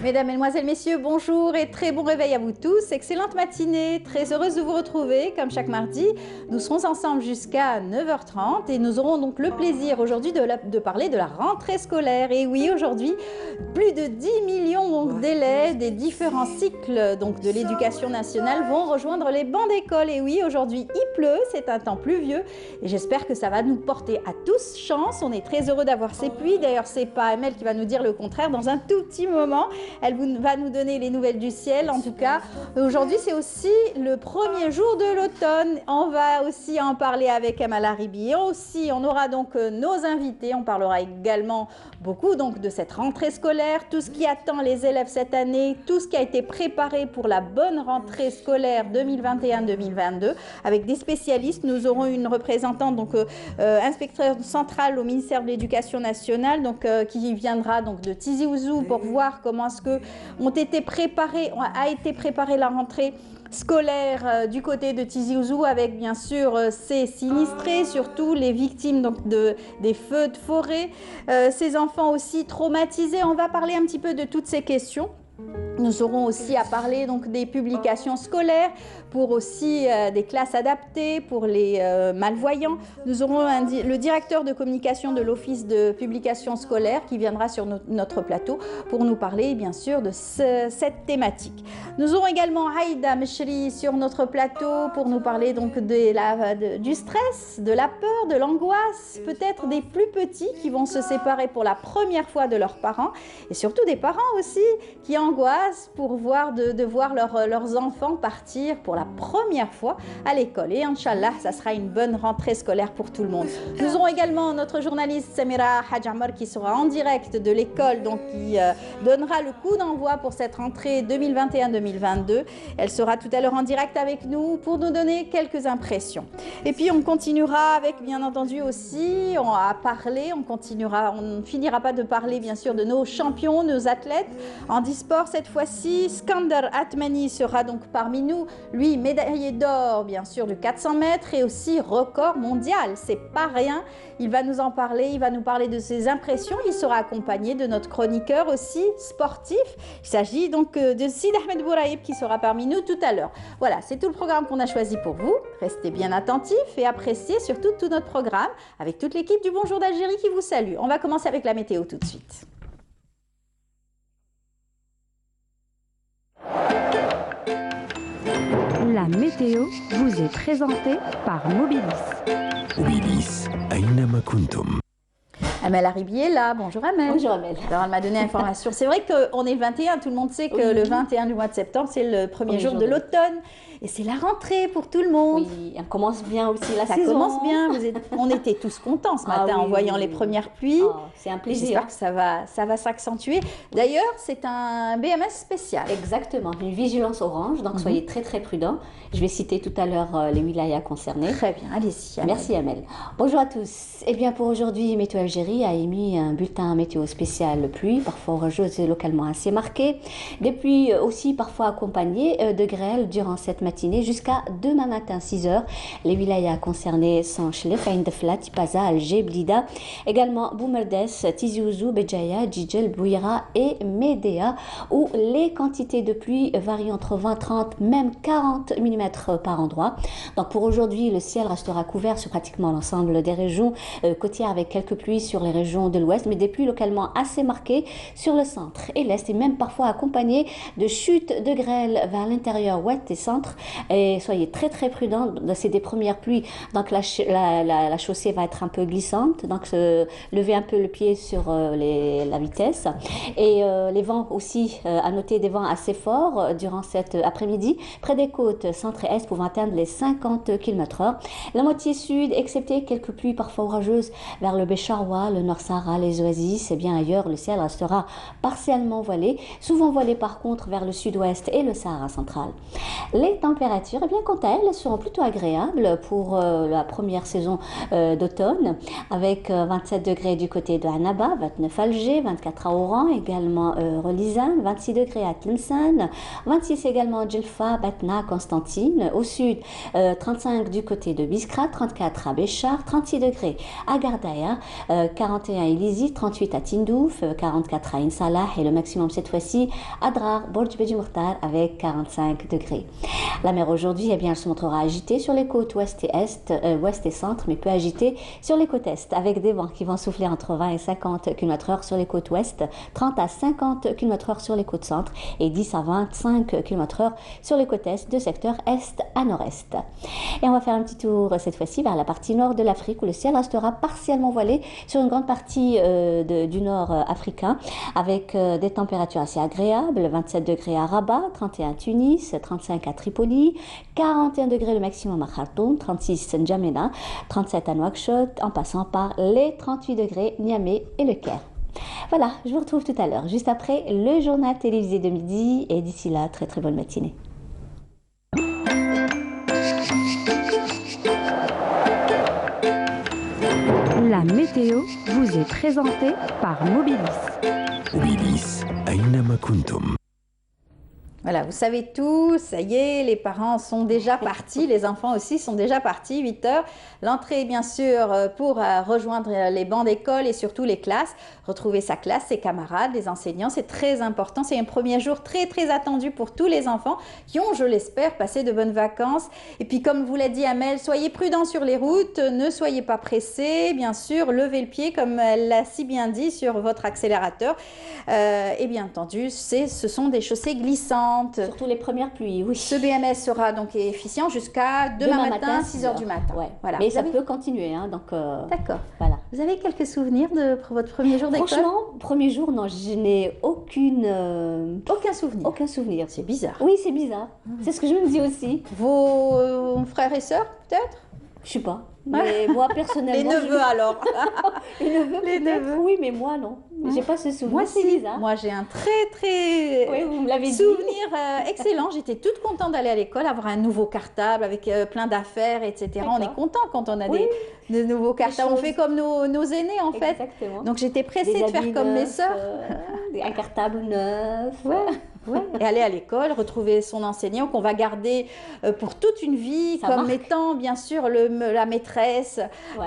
Mesdames, Mesdemoiselles, Messieurs, bonjour et très bon réveil à vous tous. Excellente matinée, très heureuse de vous retrouver comme chaque mardi. Nous serons ensemble jusqu'à 9h30 et nous aurons donc le plaisir aujourd'hui de parler de la rentrée scolaire. Et oui, aujourd'hui, plus de 10 millions d'élèves des différents cycles de l'éducation nationale vont rejoindre les bancs d'école. Et oui, aujourd'hui, il pleut, c'est un temps pluvieux et j'espère que ça va nous porter à tous chance. On est très heureux d'avoir ces pluies. D'ailleurs, c'est pas Amel qui va nous dire le contraire dans un tout petit moment. Elle va nous donner les nouvelles du ciel. En tout cas, aujourd'hui, c'est aussi le premier jour de l'automne. On va aussi en parler avec Amel Aribi. Aussi, on aura donc nos invités. On parlera également beaucoup de cette rentrée scolaire, tout ce qui attend les élèves cette année, tout ce qui a été préparé pour la bonne rentrée scolaire 2021-2022. Avec des spécialistes, nous aurons une représentante, inspecteur central au ministère de l'Éducation nationale, qui viendra de Tizi Ouzou pour voir comment est-ce que a été préparée la rentrée scolaire du côté de Tizi Ouzou, avec bien sûr ces sinistrés, surtout les victimes des feux de forêt, ces enfants aussi traumatisés. On va parler un petit peu de toutes ces questions. Nous aurons aussi à parler des publications scolaires pour aussi des classes adaptées pour les malvoyants. Nous aurons le directeur de communication de l'Office de publication scolaire qui viendra sur notre plateau pour nous parler bien sûr de cette thématique. Nous aurons également Haïda Meshri sur notre plateau pour nous parler du stress, de la peur, de l'angoisse, peut-être des plus petits qui vont se séparer pour la première fois de leurs parents et surtout des parents aussi qui angoissent pour voir leurs enfants partir pour la première fois à l'école. Et Inch'Allah, ça sera une bonne rentrée scolaire pour tout le monde. Nous aurons également notre journaliste Samira Hajamar qui sera en direct de l'école, qui donnera le coup d'envoi pour cette rentrée 2021-2022. Elle sera tout à l'heure en direct avec nous pour nous donner quelques impressions. Et puis on continuera avec, bien entendu aussi, on ne finira pas de parler bien sûr de nos champions, nos athlètes en e-sport. Cette fois-ci, Skander Atmani sera parmi nous, lui médaillé d'or bien sûr du 400 mètres et aussi record mondial, c'est pas rien. Il va nous en parler, il va nous parler de ses impressions. Il sera accompagné de notre chroniqueur aussi sportif. Il s'agit de Sid Ahmed Bouraïb qui sera parmi nous tout à l'heure. Voilà, c'est tout le programme qu'on a choisi pour vous. Restez bien attentifs et appréciez surtout tout notre programme avec toute l'équipe du Bonjour d'Algérie qui vous salue. On va commencer avec la météo tout de suite. La météo vous est présentée par Mobilis. Mobilis, أينما كنتم. Amel Aribi est là. Bonjour Amel. Bonjour Amel. Alors elle m'a donné l'information. C'est vrai qu'on est le 21, tout le monde sait que le 21 du mois de septembre, c'est le premier jour de l'automne. Et c'est la rentrée pour tout le monde. Oui, on commence bien aussi la saison. Ça commence bien. On était tous contents ce matin en voyant les premières pluies. Oh, c'est un plaisir. J'espère que ça va s'accentuer. D'ailleurs, c'est un BMS spécial. Exactement, une vigilance orange. Donc soyez très très prudents. Je vais citer tout à l'heure les wilayas concernés. Très bien, allez-y. Merci Amel. Bonjour à tous. Eh bien pour aujourd'hui, Météo Algérie a émis un bulletin météo spécial pluie, parfois orageuse et localement assez marquée. Des pluies aussi parfois accompagnées de grêle durant cette matinée jusqu'à demain matin 6h. Les wilayas concernés sont Chlef, Ain Defla, Tipaza, Alger, Blida, également Boumerdes, Tizi Ouzou, Béjaïa, Djidjel, Bouira et Médéa, où les quantités de pluie varient entre 20, 30, même 40 mm par endroit. Donc pour aujourd'hui, le ciel restera couvert sur pratiquement l'ensemble des régions côtières avec quelques pluies sur les régions de l'ouest, mais des pluies localement assez marquées sur le centre et l'est et même parfois accompagnées de chutes de grêle vers l'intérieur ouest et centre. Et soyez très très prudents, c'est des premières pluies, donc la chaussée va être un peu glissante, donc levez un peu le pied sur la vitesse et les vents aussi, à noter des vents assez forts durant cet après-midi près des côtes centre et est pouvant atteindre les 50 km/h. La moitié sud, excepté quelques pluies parfois orageuses vers le Bécharoua, le Nord Sahara, les oasis, et bien ailleurs le ciel restera partiellement voilé, souvent voilé par contre vers le sud-ouest et le Sahara central. Les températures, eh bien, quant à elles seront plutôt agréables pour la première saison d'automne, avec 27 degrés du côté de Annaba, 29 à Alger, 24 à Oran, également Relizane, 26 degrés à Tlemcen, 26 également à Djelfa, Batna, Constantine. Au sud, 35 du côté de Biskra, 34 à Béchar, 36 degrés à Gardaïa, 41 à Ilizi, 38 à Tindouf, 44 à Insalah et le maximum cette fois-ci à Drar, Borj Beji Mourtar avec 45 degrés. La mer aujourd'hui, eh bien, elle se montrera agitée sur les côtes ouest et est, ouest et centre, mais peu agitée sur les côtes est, avec des vents qui vont souffler entre 20 et 50 km/h sur les côtes ouest, 30 à 50 km/h sur les côtes centre et 10 à 25 km/h sur les côtes est de secteur est à nord-est. Et on va faire un petit tour cette fois-ci vers la partie nord de l'Afrique où le ciel restera partiellement voilé sur une grande partie du nord africain avec des températures assez agréables, 27 degrés à Rabat, 31 à Tunis, 35 à Tripoli, 41 degrés le maximum à Khartoum, 36 à N'Djamena, 37 à Nouakchott, en passant par les 38 degrés Niamey et Le Caire. Voilà, je vous retrouve tout à l'heure, juste après le journal télévisé de midi et d'ici là, très très bonne matinée. La météo vous est présentée par Mobilis. Mobilis أينما كنتم. Voilà, vous savez tout, ça y est, les parents sont déjà partis, les enfants aussi sont déjà partis, 8 heures. L'entrée, bien sûr, pour rejoindre les bancs d'école et surtout les classes, retrouver sa classe, ses camarades, les enseignants, c'est très important. C'est un premier jour très, très attendu pour tous les enfants qui ont, je l'espère, passé de bonnes vacances. Et puis, comme vous l'a dit Amel, soyez prudents sur les routes, ne soyez pas pressés, bien sûr, levez le pied, comme elle l'a si bien dit, sur votre accélérateur. Et bien entendu, ce sont des chaussées glissantes. Surtout les premières pluies, oui. Ce BMS sera donc efficient jusqu'à demain matin, 6 heures du matin. Ouais. Voilà. Mais ça peut continuer, hein, donc... D'accord. Voilà. Vous avez quelques souvenirs de votre premier jour d'école? Franchement, premier jour, non, je n'ai aucun souvenir. Aucun souvenir. C'est bizarre. Oui, c'est bizarre. C'est ce que je me dis aussi. Vos frères et sœurs, peut-être? Je sais pas. Mais moi, personnellement... Les neveux, alors. Les neveux, Les neveux. Oui, mais moi, non. J'ai pas ce souvenir. Moi, c'est bizarre. Moi, j'ai un très Oui, vous me l'avez dit. souvenir excellent. J'étais toute contente d'aller à l'école, avoir un nouveau cartable avec plein d'affaires, etc. On est content quand on a des nouveaux cartables. On fait comme nos aînés, en fait. Exactement. Donc, j'étais pressée de faire comme mes sœurs. Un cartable neuf. Ouais. Et aller à l'école, retrouver son enseignant qu'on va garder pour toute une vie, Ça comme marque. étant bien sûr la maîtresse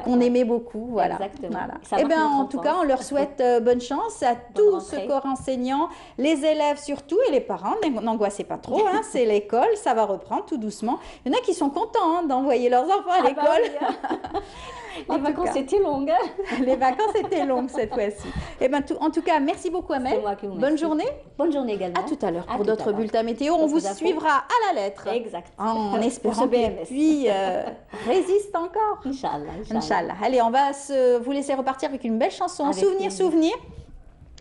qu'on aimait beaucoup. Voilà. Exactement. Voilà. Ça Et marque bien notre en tout cas, enfance. on leur souhaite bonne chance à tout ce corps enseignant, les élèves surtout et les parents. N'angoissez pas trop, hein, c'est l'école, ça va reprendre tout doucement. Il y en a qui sont contents d'envoyer leurs enfants à l'école. Les vacances étaient longues. Les vacances étaient longues cette fois-ci. Et ben, en tout cas, merci beaucoup Amel. C'est moi qui vous Bonne remercie. journée. Bonne journée également. À tout à l'heure À pour tout à d'autres l'heure. bulletins météo. On vous D'autres infos. suivra à la lettre. Exact. En espérant Pour ce que les BMS. pluies résistent encore. Inch'Allah. Inch'Allah. Allez, on va vous laisser repartir avec une belle chanson. Avec Souvenir.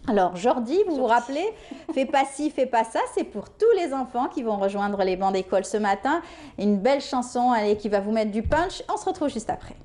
Alors, Jordi, vous vous rappelez, fais pas ci, fais pas ça, c'est pour tous les enfants qui vont rejoindre les bancs d'école ce matin. Une belle chanson, allez, qui va vous mettre du punch. On se retrouve juste après.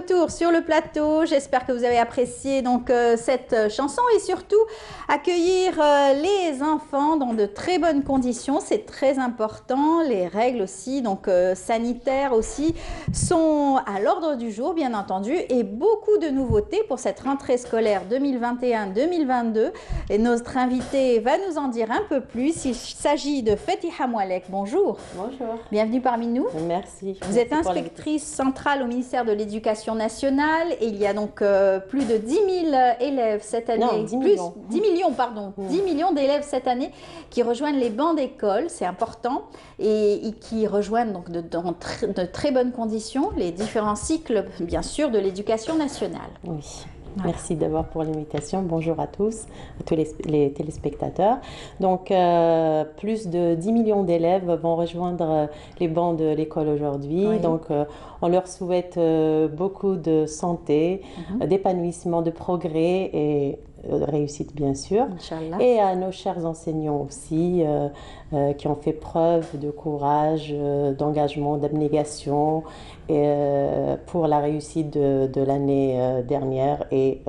retour sur le plateau. J'espère que vous avez apprécié donc cette chanson et surtout accueillir les enfants dans de très bonnes conditions. C'est très important. Les règles aussi, donc sanitaires aussi, sont à l'ordre du jour, bien entendu, et beaucoup de nouveautés pour cette rentrée scolaire 2021-2022. Et notre invité va nous en dire un peu plus. Il s'agit de Fatiha Moualek. Bonjour. Bonjour. Bienvenue parmi nous. Merci. Vous êtes inspectrice centrale au ministère de l'Éducation nationale et il y a donc plus de 10 000 élèves cette année. Non, 10 millions. 10 millions, pardon. 10 millions d'élèves cette année qui rejoignent les bancs d'école, c'est important, et qui rejoignent donc dans de très bonnes conditions les différents cycles, bien sûr, de l'éducation nationale. Oui. Merci d'abord pour l'invitation. Bonjour à tous les téléspectateurs. Donc, plus de 10 millions d'élèves vont rejoindre les bancs de l'école aujourd'hui. Oui. Donc, on leur souhaite beaucoup de santé, d'épanouissement, de progrès et réussite bien sûr. Inch'Allah. Et à nos chers enseignants aussi qui ont fait preuve de courage, d'engagement, d'abnégation pour la réussite de l'année dernière et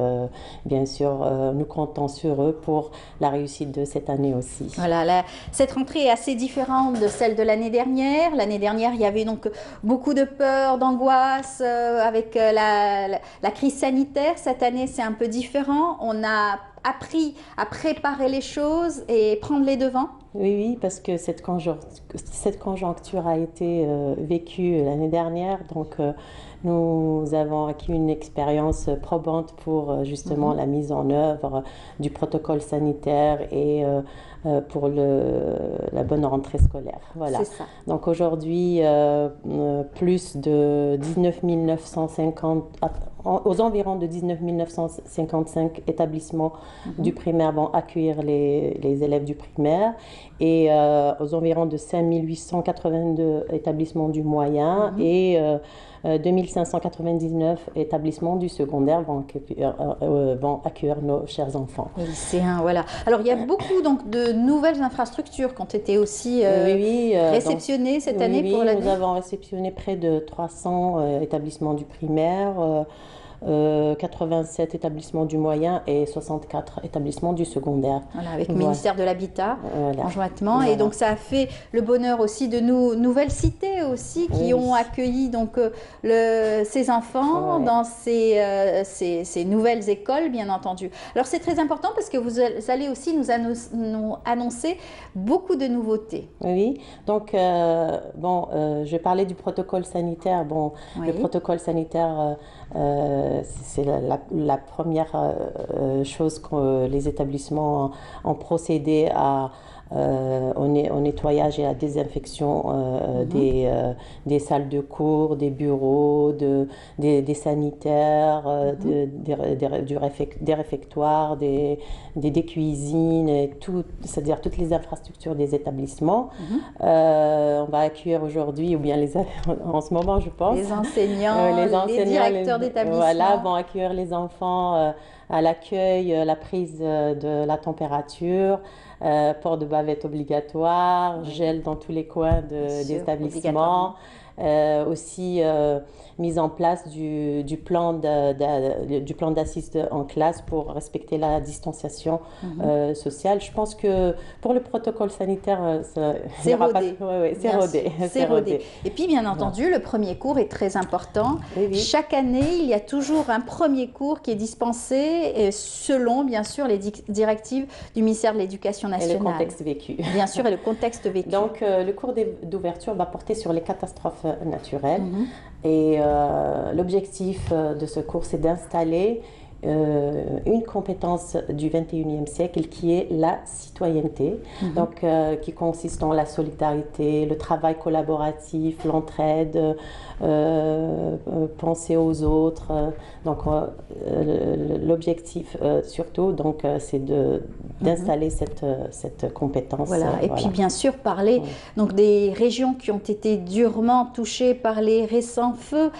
bien sûr nous comptons sur eux pour la réussite de cette année aussi. Voilà, cette rentrée est assez différente de celle de l'année dernière. L'année dernière, il y avait donc beaucoup de peur, d'angoisse avec la crise sanitaire. Cette année, c'est un peu différent. On a appris à préparer les choses et prendre les devants. Oui, parce que cette conjoncture a été vécue l'année dernière, donc nous avons acquis une expérience probante pour justement la mise en œuvre du protocole sanitaire et pour la bonne rentrée scolaire. Voilà. C'est ça. Donc aujourd'hui, plus de 19 950, aux environs de 19 955 établissements du primaire vont accueillir les élèves du primaire et aux environs de 5 882 établissements du moyen et 2599 établissements du secondaire vont accueillir nos chers enfants. Lycéens, voilà. Alors, il y a beaucoup donc, de nouvelles infrastructures qui ont été aussi réceptionnées cette année pour l'année. Nous avons réceptionné près de 300 établissements du primaire, 87 établissements du moyen et 64 établissements du secondaire. Voilà, avec le ministère de l'Habitat conjointement. Voilà. Et donc ça a fait le bonheur aussi de nouvelles cités aussi qui ont accueilli donc ces enfants dans ces nouvelles écoles, bien entendu. Alors c'est très important parce que vous allez aussi nous annoncer beaucoup de nouveautés. Oui, donc je parlais du protocole sanitaire. Bon, le protocole sanitaire c'est la première chose que les établissements ont procédé au nettoyage et à la désinfection des salles de cours, des bureaux, des sanitaires, des réfectoires, des cuisines, et c'est-à-dire toutes les infrastructures des établissements. On va accueillir aujourd'hui, ou bien en ce moment je pense, les enseignants, les directeurs d'établissement. Voilà, vont accueillir les enfants à l'accueil, la prise de la température, port de bavette obligatoire, gel dans tous les coins des établissements. Aussi mise en place du plan d'assise en classe pour respecter la distanciation sociale. Je pense que pour le protocole sanitaire, c'est rodé. C'est rodé. Et puis, bien entendu, le premier cours est très important. Oui. Chaque année, il y a toujours un premier cours qui est dispensé selon, bien sûr, les directives du ministère de l'Éducation nationale. Et le contexte vécu. Bien sûr, et le contexte vécu. Donc, le cours d'ouverture va porter sur les catastrophes naturelles. Et l'objectif de ce cours, c'est d'installer une compétence du 21e siècle qui est la citoyenneté, donc qui consiste en la solidarité, le travail collaboratif, l'entraide, penser aux autres. Donc l'objectif surtout, donc c'est d'installer cette compétence. Voilà. Et puis bien sûr parler donc des régions qui ont été durement touchées par les récents feux.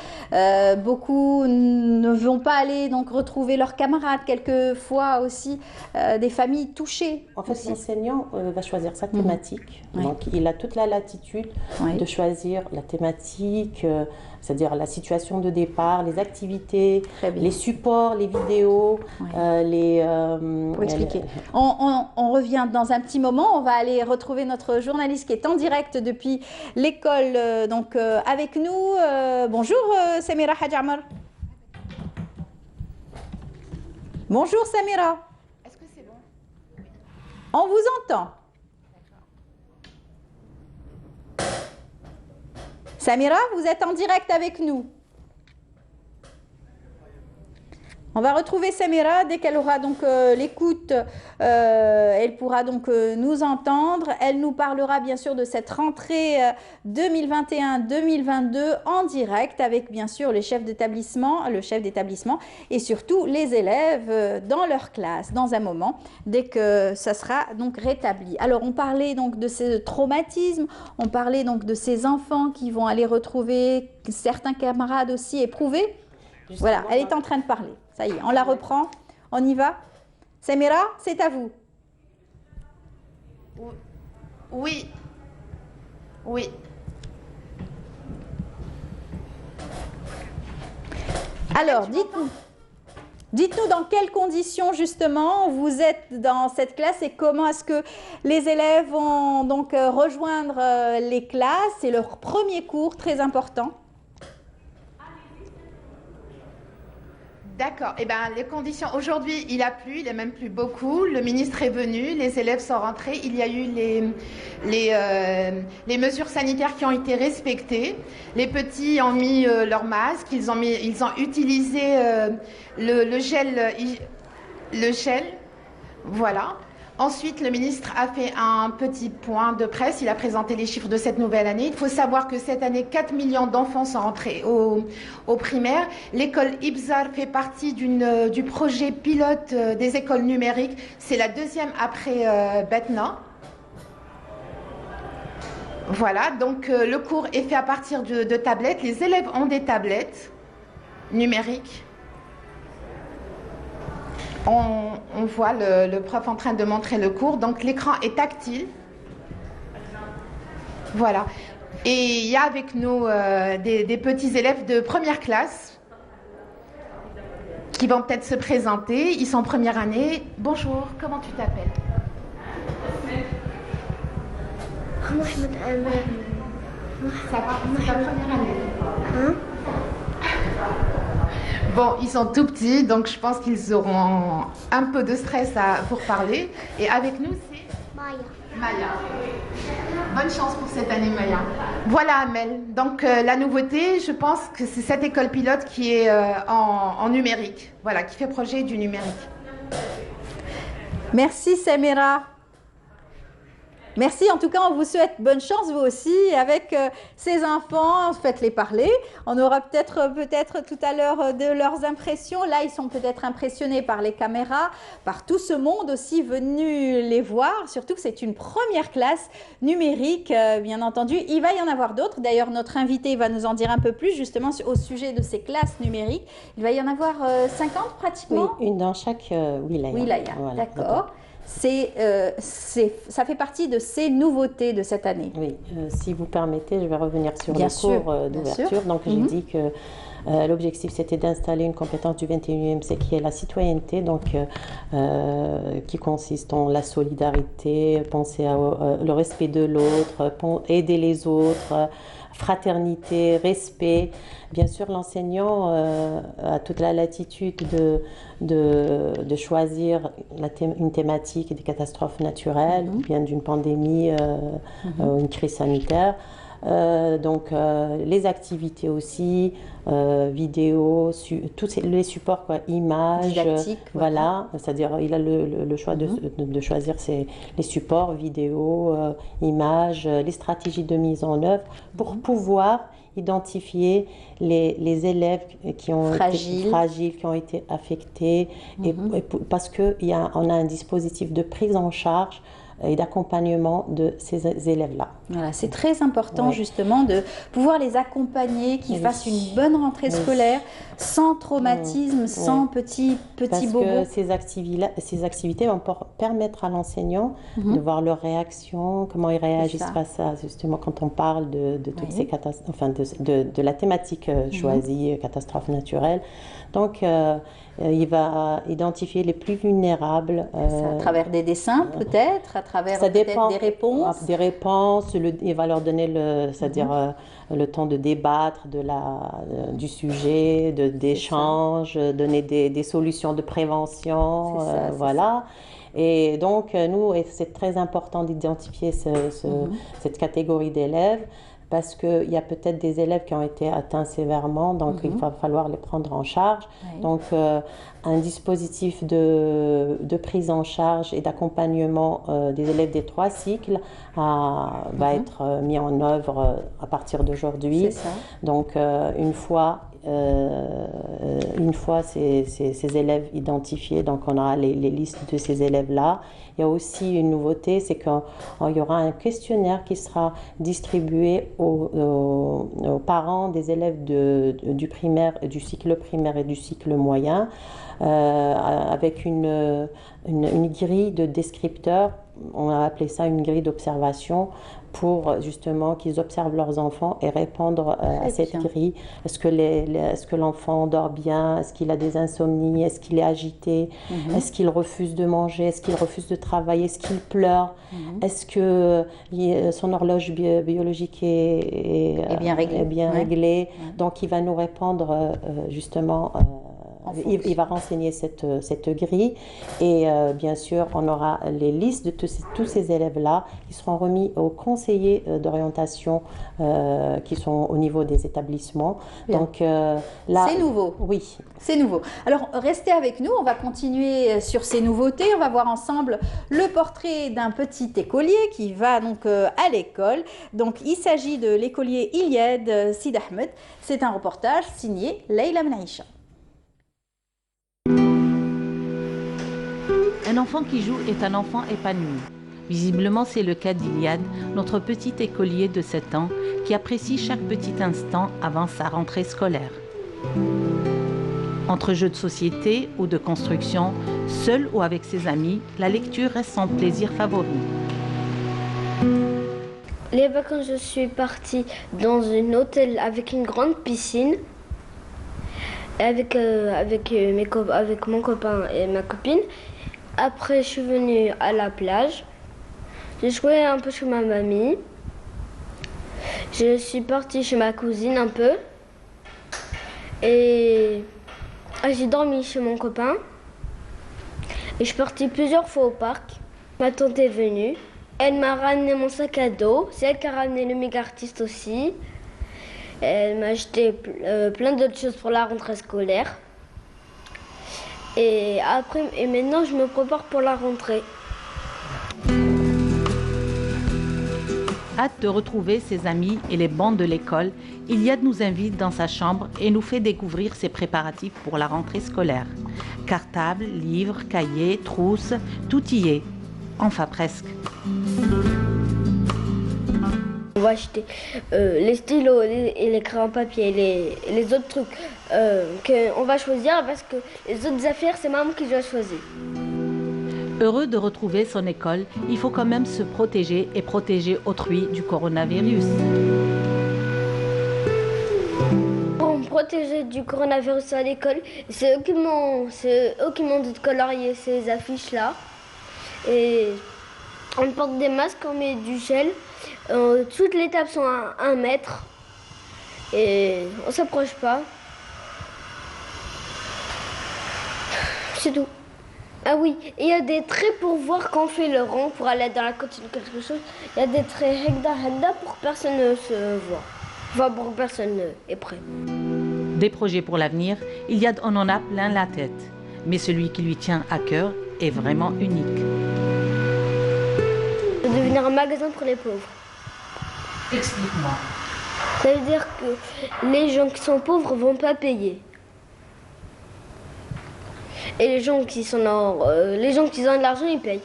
Beaucoup ne vont pas aller donc retrouver retrouver leurs camarades, quelquefois aussi des familles touchées. En fait, l'enseignant va choisir sa thématique. Oui. Donc, il a toute la latitude Oui. de choisir la thématique, c'est-à-dire la situation de départ, les activités, Très bien. les supports, les vidéos, Oui. Pour Expliquer. On revient dans un petit moment. On va aller retrouver notre journaliste qui est en direct depuis l'école, avec nous. Bonjour Samira Hadjamar. Bonjour Samira. Est-ce que c'est bon? On vous entend. Samira, vous êtes en direct avec nous. On va retrouver Samira dès qu'elle aura donc l'écoute. Elle pourra donc nous entendre. Elle nous parlera bien sûr de cette rentrée 2021-2022 en direct avec bien sûr le chef d'établissement et surtout les élèves dans leur classe dans un moment dès que ça sera donc rétabli. Alors on parlait donc de ces traumatismes, on parlait donc de ces enfants qui vont aller retrouver certains camarades aussi éprouvés. Voilà, elle est en train de parler. Ça y est, on la reprend. On y va. Samira, c'est à vous. Oui. Oui. Alors, dites-nous dans quelles conditions justement vous êtes dans cette classe et comment est-ce que les élèves vont donc rejoindre les classes. C'est leur premier cours très important. D'accord. Eh bien, les conditions. Aujourd'hui, il a plu, il a même plu beaucoup. Le ministre est venu, les élèves sont rentrés. Il y a eu les mesures sanitaires qui ont été respectées. Les petits ont mis leur masque, ils ont utilisé le gel. Voilà. Ensuite, le ministre a fait un petit point de presse. Il a présenté les chiffres de cette nouvelle année. Il faut savoir que cette année, 4 millions d'enfants sont rentrés au primaire. L'école Ibzar fait partie du projet pilote des écoles numériques. C'est la deuxième après Betna. Voilà, donc le cours est fait à partir de tablettes. Les élèves ont des tablettes numériques. On voit le prof en train de montrer le cours. Donc l'écran est tactile. Voilà. Et il y a avec nous des petits élèves de première classe qui vont peut-être se présenter. Ils sont en première année. Bonjour, comment tu t'appelles? Ça va, c'est ta première année. Bon, ils sont tout petits, donc je pense qu'ils auront un peu de stress pour parler. Et avec nous, c'est Maya. Bonne chance pour cette année, Maya. Voilà, Amel. Donc, la nouveauté, je pense que c'est cette école pilote qui est en numérique. Voilà, qui fait projet du numérique. Merci, Samira. Merci, en tout cas, on vous souhaite bonne chance, vous aussi, avec ces enfants, faites-les parler. On aura peut-être tout à l'heure de leurs impressions. Là, ils sont peut-être impressionnés par les caméras, par tout ce monde aussi venu les voir, surtout que c'est une première classe numérique, bien entendu. Il va y en avoir d'autres. D'ailleurs, notre invité va nous en dire un peu plus, justement, au sujet de ces classes numériques. Il va y en avoir 50 pratiquement. Oui, une dans chaque wilaya. Wilaya, Voilà, d'accord. Ça fait partie de ces nouveautés de cette année. Oui, si vous permettez, je vais revenir sur Bien le sûr, cours bien d'ouverture. sûr. Donc, j'ai dit que l'objectif, c'était d'installer une compétence du 21e siècle qui est la citoyenneté, donc, qui consiste en la solidarité, penser le respect de l'autre, aider les autres, fraternité, respect. Bien sûr, l'enseignant a toute la latitude de choisir une thématique des catastrophes naturelles, ou bien d'une pandémie, une crise sanitaire. Donc les activités aussi, vidéos, tous les supports, quoi, images, didactiques, voilà, c'est-à-dire il a le choix de choisir les supports, vidéos, images, les stratégies de mise en œuvre pour pouvoir identifier les élèves qui ont été fragiles, qui ont été affectés, et parce qu'on a un dispositif de prise en charge et d'accompagnement de ces élèves-là. Voilà, c'est très important Oui. justement de pouvoir les accompagner, qu'ils Oui. fassent une bonne rentrée Oui. scolaire, sans traumatisme, sans petits Parce bobos. que ces activités vont permettre à l'enseignant de voir leurs réactions, comment ils réagissent ça. face à, justement, quand on parle de toutes Oui. ces catastrophes, enfin de la thématique choisie, catastrophes naturelles. Donc, il va identifier les plus vulnérables. À travers des dessins peut-être, à travers Ça peut-être dépend. des réponses. Des réponses, il va leur donner c'est-à-dire le temps de débattre du sujet, d'échange, donner des solutions de prévention, C'est ça, c'est voilà. Et donc, nous, c'est très important d'identifier cette catégorie d'élèves parce qu'il y a peut-être des élèves qui ont été atteints sévèrement, donc il va falloir les prendre en charge. Oui. Donc, un dispositif de prise en charge et d'accompagnement des élèves des 3 cycles va être mis en œuvre à partir d'aujourd'hui. C'est ça. Donc, une fois ces élèves identifiés, donc on aura les listes de ces élèves-là. Il y a aussi une nouveauté, c'est qu'il y aura un questionnaire qui sera distribué aux parents des élèves du primaire, du cycle primaire et du cycle moyen, avec une grille de descripteurs. On a appelé ça une grille d'observation pour justement qu'ils observent leurs enfants et répondre à cette grille. Est-ce que l'enfant dort bien? Est-ce qu'il a des insomnies? Est-ce qu'il est agité? Est-ce qu'il refuse de manger? Est-ce qu'il refuse de travailler? Est-ce qu'il pleure? Est-ce que son horloge biologique est bien réglée? bien réglée? Donc il va nous répondre justement. Il va renseigner cette grille et bien sûr on aura les listes de tous ces élèves-là qui seront remis aux conseillers d'orientation qui sont au niveau des établissements. Bien. Donc là, c'est nouveau. Oui. C'est nouveau. Alors restez avec nous, on va continuer sur ces nouveautés. On va voir ensemble le portrait d'un petit écolier qui va donc à l'école. Donc il s'agit de l'écolier Iliad Sid Ahmed. C'est un reportage signé Leïla Menaïcha. Un enfant qui joue est un enfant épanoui. Visiblement, c'est le cas d'Iliad, notre petit écolier de 7 ans, qui apprécie chaque petit instant avant sa rentrée scolaire. Entre jeux de société ou de construction, seul ou avec ses amis, la lecture reste son plaisir favori. Les vacances, je suis partie dans un hôtel avec une grande piscine, avec mon copain et ma copine. Après, je suis venue à la plage. J'ai joué un peu chez ma mamie. Je suis partie chez ma cousine un peu. Et j'ai dormi chez mon copain. Et je suis partie plusieurs fois au parc. Ma tante est venue. Elle m'a ramené mon sac à dos. C'est elle qui a ramené le méga artiste aussi. Elle m'a acheté plein d'autres choses pour la rentrée scolaire. Et maintenant, je me prépare pour la rentrée. Hâte de retrouver ses amis et les bancs de l'école, Iliad nous invite dans sa chambre et nous fait découvrir ses préparatifs pour la rentrée scolaire. Cartables, livres, cahiers, trousses, tout y est. Enfin presque. On va acheter les stylos et les crayons papier et les autres trucs qu'on va choisir parce que les autres affaires, c'est maman qui doit choisir. Heureux de retrouver son école, il faut quand même se protéger et protéger autrui du coronavirus. Pour me protéger du coronavirus à l'école, c'est eux qui m'ont dit de colorier ces affiches-là. Et on porte des masques, on met du gel. Toutes les tables sont à 1 mètre et on s'approche pas. C'est tout. Ah oui, il y a des traits pour voir quand on fait le rang pour aller dans la cantine ou quelque chose. Il y a des traits hekda pour que personne ne se voit. Enfin, pour que personne est prêt. Des projets pour l'avenir, Iliad en a plein la tête. Mais celui qui lui tient à cœur est vraiment unique. De devenir un magasin pour les pauvres. Explique-moi. Ça veut dire que les gens qui sont pauvres vont pas payer. Et les gens qui ont de l'argent, ils payent.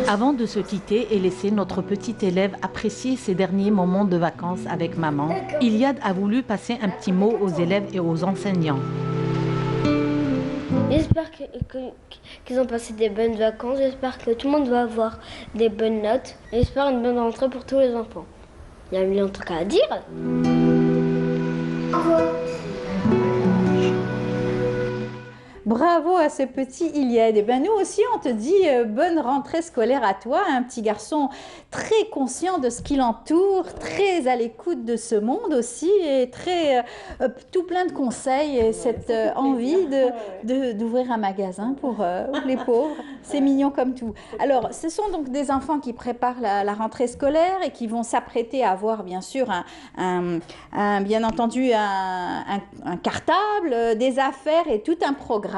Avant de se quitter et laisser notre petit élève apprécier ses derniers moments de vacances avec maman, Iliad a voulu passer un petit mot aux élèves et aux enseignants. J'espère qu'ils ont passé des bonnes vacances. J'espère que tout le monde va avoir des bonnes notes. J'espère une bonne rentrée pour tous les enfants. Il y a un million de trucs à dire. Bravo à ce petit Iliad. Et bien nous aussi, on te dit bonne rentrée scolaire à toi, un petit garçon très conscient de ce qui l'entoure, très à l'écoute de ce monde aussi, et très tout plein de conseils, et cette envie d'ouvrir un magasin pour les pauvres. C'est mignon comme tout. Alors, ce sont donc des enfants qui préparent la rentrée scolaire et qui vont s'apprêter à avoir bien sûr bien entendu un cartable, des affaires et tout un programme.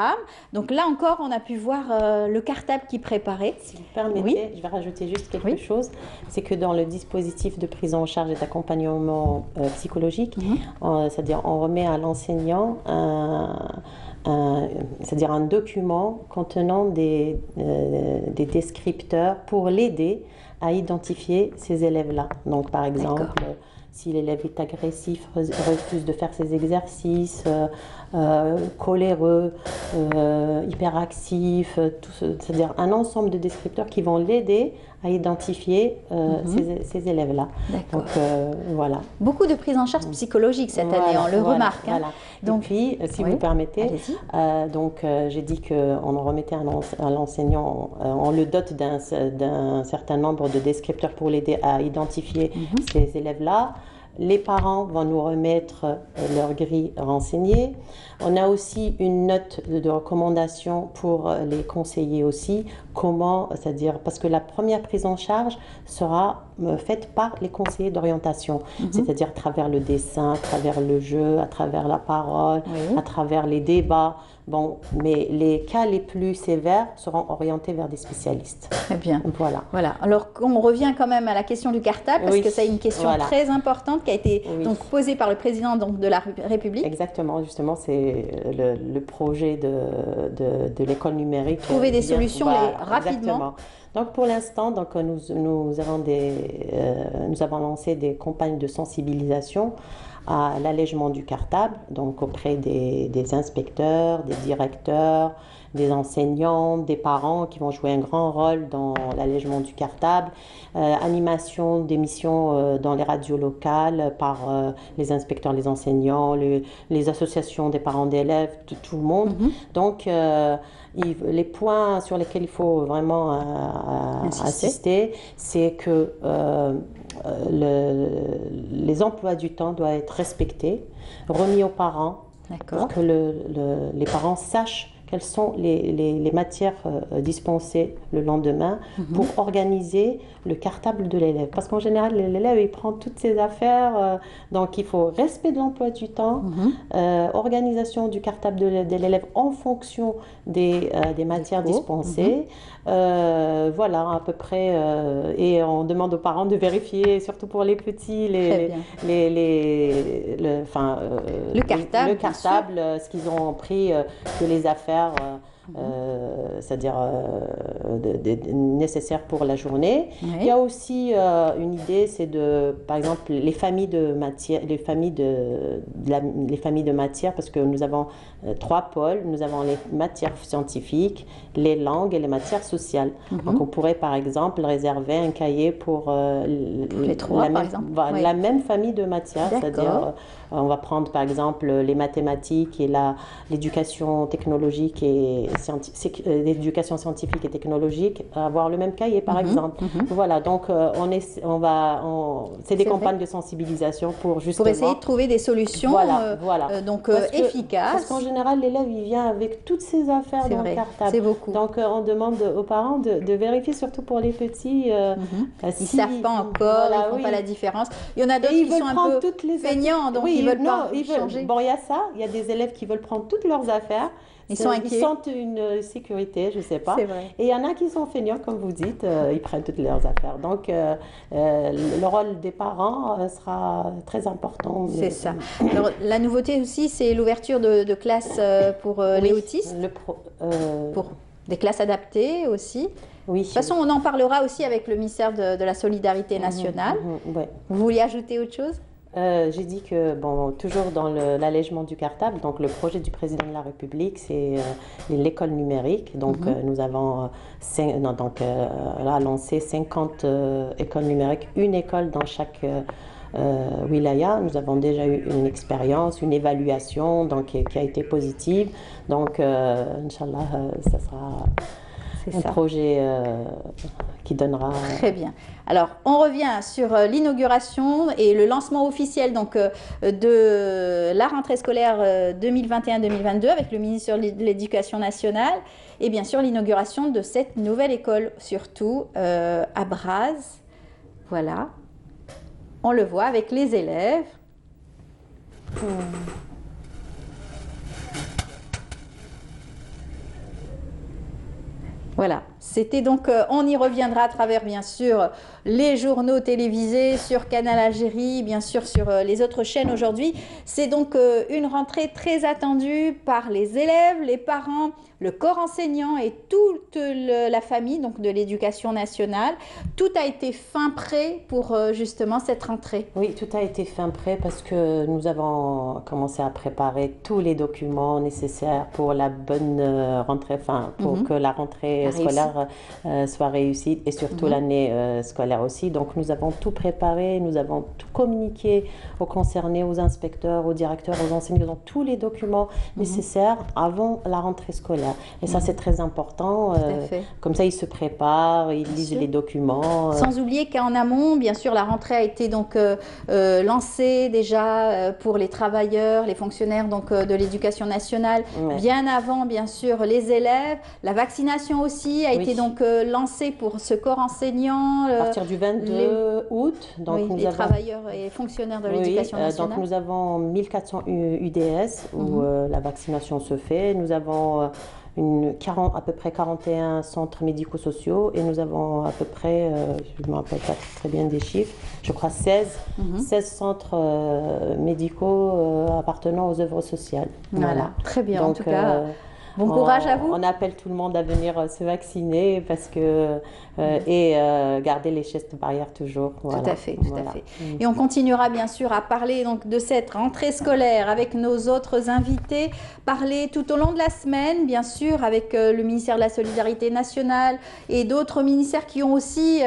Donc là encore, on a pu voir le cartable qui préparait. Si vous permettez, je vais rajouter juste quelque chose. C'est que dans le dispositif de prise en charge et d'accompagnement psychologique, c'est-à-dire on remet à l'enseignant c'est-à-dire un document contenant des descripteurs pour l'aider à identifier ces élèves-là. Donc par exemple, si l'élève est agressif, refuse de faire ses exercices, coléreux, hyperactif, c'est-à-dire un ensemble de descripteurs qui vont l'aider à identifier ces élèves-là. Donc voilà. Beaucoup de prise en charge psychologique cette année, on le remarque. Voilà. Donc, et puis, si vous permettez, j'ai dit qu'on remettait à l'enseignant, on le dote d'un certain nombre de descripteurs pour l'aider à identifier ces élèves-là. Les parents vont nous remettre leur grille renseignée. On a aussi une note de recommandation pour les conseillers aussi. Comment, c'est-à-dire, parce que la première prise en charge sera faite par les conseillers d'orientation, c'est-à-dire à travers le dessin, à travers le jeu, à travers la parole, à travers les débats. Bon, mais les cas les plus sévères seront orientés vers des spécialistes. Très bien. Voilà. Alors, on revient quand même à la question du cartable, parce que c'est une question très importante qui a été donc posée par le président de la République. Exactement, justement, c'est le projet de l'école numérique. Trouver des solutions rapidement. Exactement. Donc pour l'instant, nous avons lancé des campagnes de sensibilisation à l'allègement du cartable, donc auprès des inspecteurs, des directeurs, des enseignants, des parents qui vont jouer un grand rôle dans l'allègement du cartable, animation d'émissions dans les radios locales par les inspecteurs, les enseignants, les associations des parents d'élèves, tout le monde. Donc les points sur lesquels il faut vraiment insister, c'est que les emplois du temps doivent être respectés, remis aux parents, pour que les parents sachent quelles sont les matières dispensées le lendemain pour organiser le cartable de l'élève. Parce qu'en général, l'élève, il prend toutes ses affaires, donc il faut respect de l'emploi du temps, organisation du cartable de l'élève en fonction des matières dispensées. Voilà, à peu près. Et on demande aux parents de vérifier, surtout pour les petits, le cartable, ce qu'ils ont pris, que les affaires c'est-à-dire nécessaires pour la journée. Il y a aussi une idée, c'est par exemple les familles de matières, parce que nous avons 3 pôles. Nous avons les matières scientifiques, les langues et les matières sociales. Donc on pourrait par exemple réserver un cahier pour les 3, par exemple. La même famille de matières, c'est-à-dire on va prendre par exemple les mathématiques et l'éducation technologique et l'éducation scientifique et technologique, avoir le même cahier par exemple. Voilà, donc c'est des campagnes de sensibilisation pour justement essayer de trouver des solutions efficaces. Parce qu'en général, l'élève il vient avec toutes ses affaires dans le cartable. C'est beaucoup. Donc on demande aux parents de vérifier, surtout pour les petits. Ils ne savent pas encore, ils ne font pas la différence. Il y en a d'autres qui sont un peu feignants, donc ils veulent pas changer. Bon, il y a ça, il y a des élèves qui veulent prendre toutes leurs affaires. Ils sont inquiets. Ils sentent une sécurité, je ne sais pas. C'est vrai. Et il y en a qui sont feignants, comme vous dites, ils prennent toutes leurs affaires. Donc, le rôle des parents sera très important. C'est ça. Alors, la nouveauté aussi, c'est l'ouverture de classes pour les autistes. Des classes adaptées aussi. Oui. De toute façon, on en parlera aussi avec le ministère de la Solidarité nationale. Ouais. Vous vouliez ajouter autre chose? J'ai dit que, bon, toujours dans l'allègement du cartable, donc le projet du président de la République, c'est l'école numérique. Donc, nous avons lancé 50 écoles numériques, une école dans chaque wilaya. Nous avons déjà eu une expérience, une évaluation donc, qui a été positive. Donc, Inch'Allah, ça sera un projet qui donnera... Très bien. Alors, on revient sur l'inauguration et le lancement officiel donc, de la rentrée scolaire 2021-2022 avec le ministre de l'Éducation nationale et bien sûr l'inauguration de cette nouvelle école, surtout à Braz. Voilà. On le voit avec les élèves. Voilà, c'était donc, on y reviendra à travers bien sûr les journaux télévisés, sur Canal Algérie, bien sûr sur les autres chaînes aujourd'hui. C'est donc une rentrée très attendue par les élèves, les parents, le corps enseignant et toute la famille donc de l'éducation nationale. Tout a été fin prêt pour justement cette rentrée. Oui, tout a été fin prêt parce que nous avons commencé à préparer tous les documents nécessaires pour la bonne rentrée, enfin pour que la rentrée scolaire soit réussie et surtout l'année scolaire aussi. Donc nous avons tout préparé, nous avons tout communiqué aux concernés, aux inspecteurs, aux directeurs, aux enseignants, nous avons tous les documents nécessaires avant la rentrée scolaire. Et ça, c'est très important. Comme ça, ils se préparent, ils lisent les documents. Sans oublier qu'en amont, bien sûr, la rentrée a été donc lancée déjà pour les travailleurs, les fonctionnaires donc, de l'éducation nationale, bien avant, bien sûr, les élèves. La vaccination aussi a été donc lancée pour ce corps enseignant. À partir du 22 août. Donc nous les travailleurs et fonctionnaires de l'éducation nationale. Donc nous avons 1400 UDS où la vaccination se fait. Nous avons à peu près 41 centres médico-sociaux et nous avons à peu près, je ne me rappelle pas très bien des chiffres, je crois 16 centres médicaux appartenant aux œuvres sociales. Voilà, très bien. Donc, en tout cas, bon courage à vous. On appelle tout le monde à venir se vacciner parce que, et garder les gestes barrières toujours. Voilà. Tout à fait, tout à fait. Et on continuera bien sûr à parler donc, de cette rentrée scolaire avec nos autres invités, parler tout au long de la semaine, bien sûr, avec le ministère de la Solidarité nationale et d'autres ministères qui ont aussi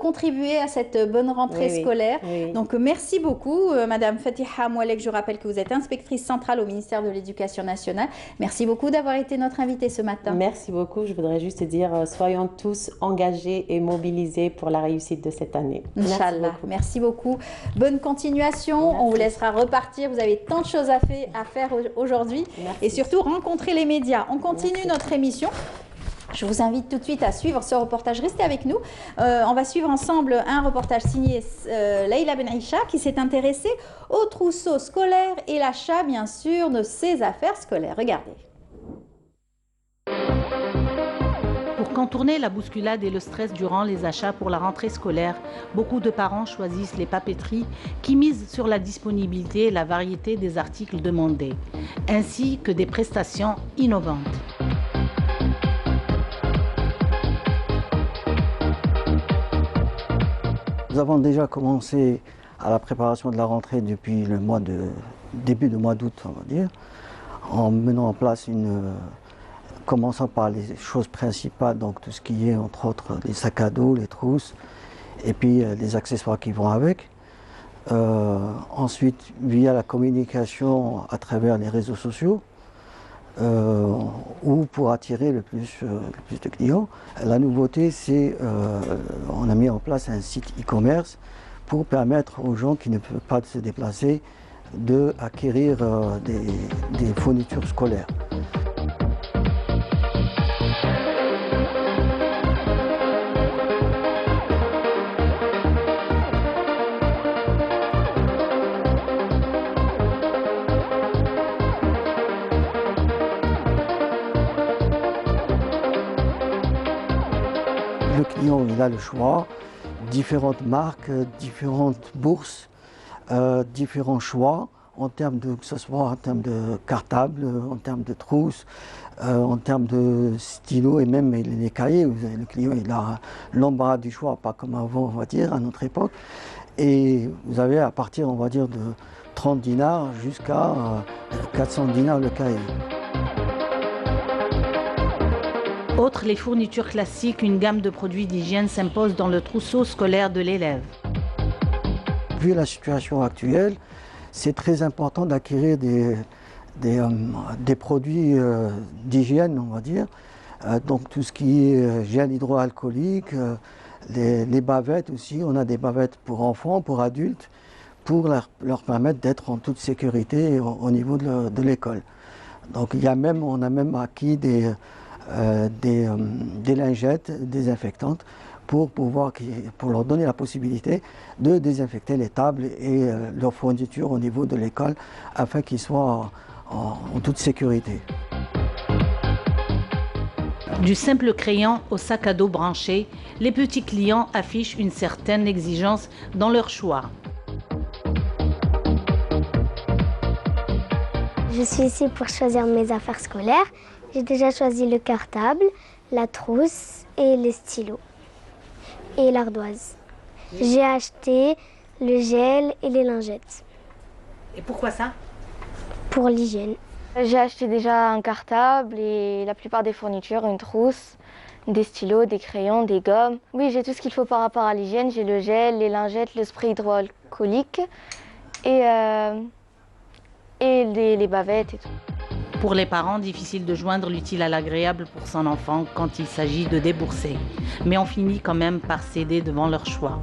contribué à cette bonne rentrée scolaire. Donc merci beaucoup, Madame Fatiha Moualek. Je rappelle que vous êtes inspectrice centrale au ministère de l'Éducation nationale. Merci beaucoup d'avoir été notre invitée ce matin. Merci beaucoup. Je voudrais juste dire, soyons tous engagés et mobilisés pour la réussite de cette année. Inch'Allah. Merci beaucoup. Bonne continuation. Merci. On vous laissera repartir. Vous avez tant de choses à faire aujourd'hui. Et surtout, rencontrer les médias. On continue notre émission. Je vous invite tout de suite à suivre ce reportage. Restez avec nous. On va suivre ensemble un reportage signé Leïla Benaïcha qui s'est intéressée au trousseau scolaire et l'achat, bien sûr, de ses affaires scolaires. Regardez. Pour contourner la bousculade et le stress durant les achats pour la rentrée scolaire, beaucoup de parents choisissent les papeteries qui misent sur la disponibilité et la variété des articles demandés, ainsi que des prestations innovantes. Nous avons déjà commencé à la préparation de la rentrée depuis le début du mois d'août, on va dire, en menant en place commençant par les choses principales, donc tout ce qui est entre autres les sacs à dos, les trousses, et puis les accessoires qui vont avec. Ensuite, via la communication à travers les réseaux sociaux, ou pour attirer le plus de clients. La nouveauté, c'est on a mis en place un site e-commerce pour permettre aux gens qui ne peuvent pas se déplacer d'acquérir des fournitures scolaires. Le client, il a le choix, différentes marques, différentes bourses, différents choix en termes de, que ce soit en termes de cartable, en termes de trousse, en termes de stylo et même les cahiers. Vous avez, le client il a l'embarras du choix, pas comme avant, on va dire, à notre époque. Et vous avez à partir, on va dire, de 30 dinars jusqu'à 400 dinars le cahier. Outre les fournitures classiques, une gamme de produits d'hygiène s'impose dans le trousseau scolaire de l'élève. Vu la situation actuelle, c'est très important d'acquérir des produits d'hygiène, on va dire. Donc tout ce qui est gel hydroalcoolique, les bavettes aussi. On a des bavettes pour enfants, pour adultes, pour leur permettre d'être en toute sécurité au niveau de l'école. Donc on a même acquis des lingettes désinfectantes pour leur donner la possibilité de désinfecter les tables et leurs fournitures au niveau de l'école afin qu'ils soient en toute sécurité. Du simple crayon au sac à dos branché, les petits clients affichent une certaine exigence dans leur choix. Je suis ici pour choisir mes affaires scolaires. J'ai déjà choisi le cartable, la trousse et les stylos et l'ardoise. J'ai acheté le gel et les lingettes. Et pourquoi ça? Pour l'hygiène. J'ai acheté déjà un cartable et la plupart des fournitures, une trousse, des stylos, des crayons, des gommes. Oui, j'ai tout ce qu'il faut par rapport à l'hygiène. J'ai le gel, les lingettes, le spray hydroalcoolique et les bavettes et tout. Pour les parents, difficile de joindre l'utile à l'agréable pour son enfant quand il s'agit de débourser. Mais on finit quand même par céder devant leur choix.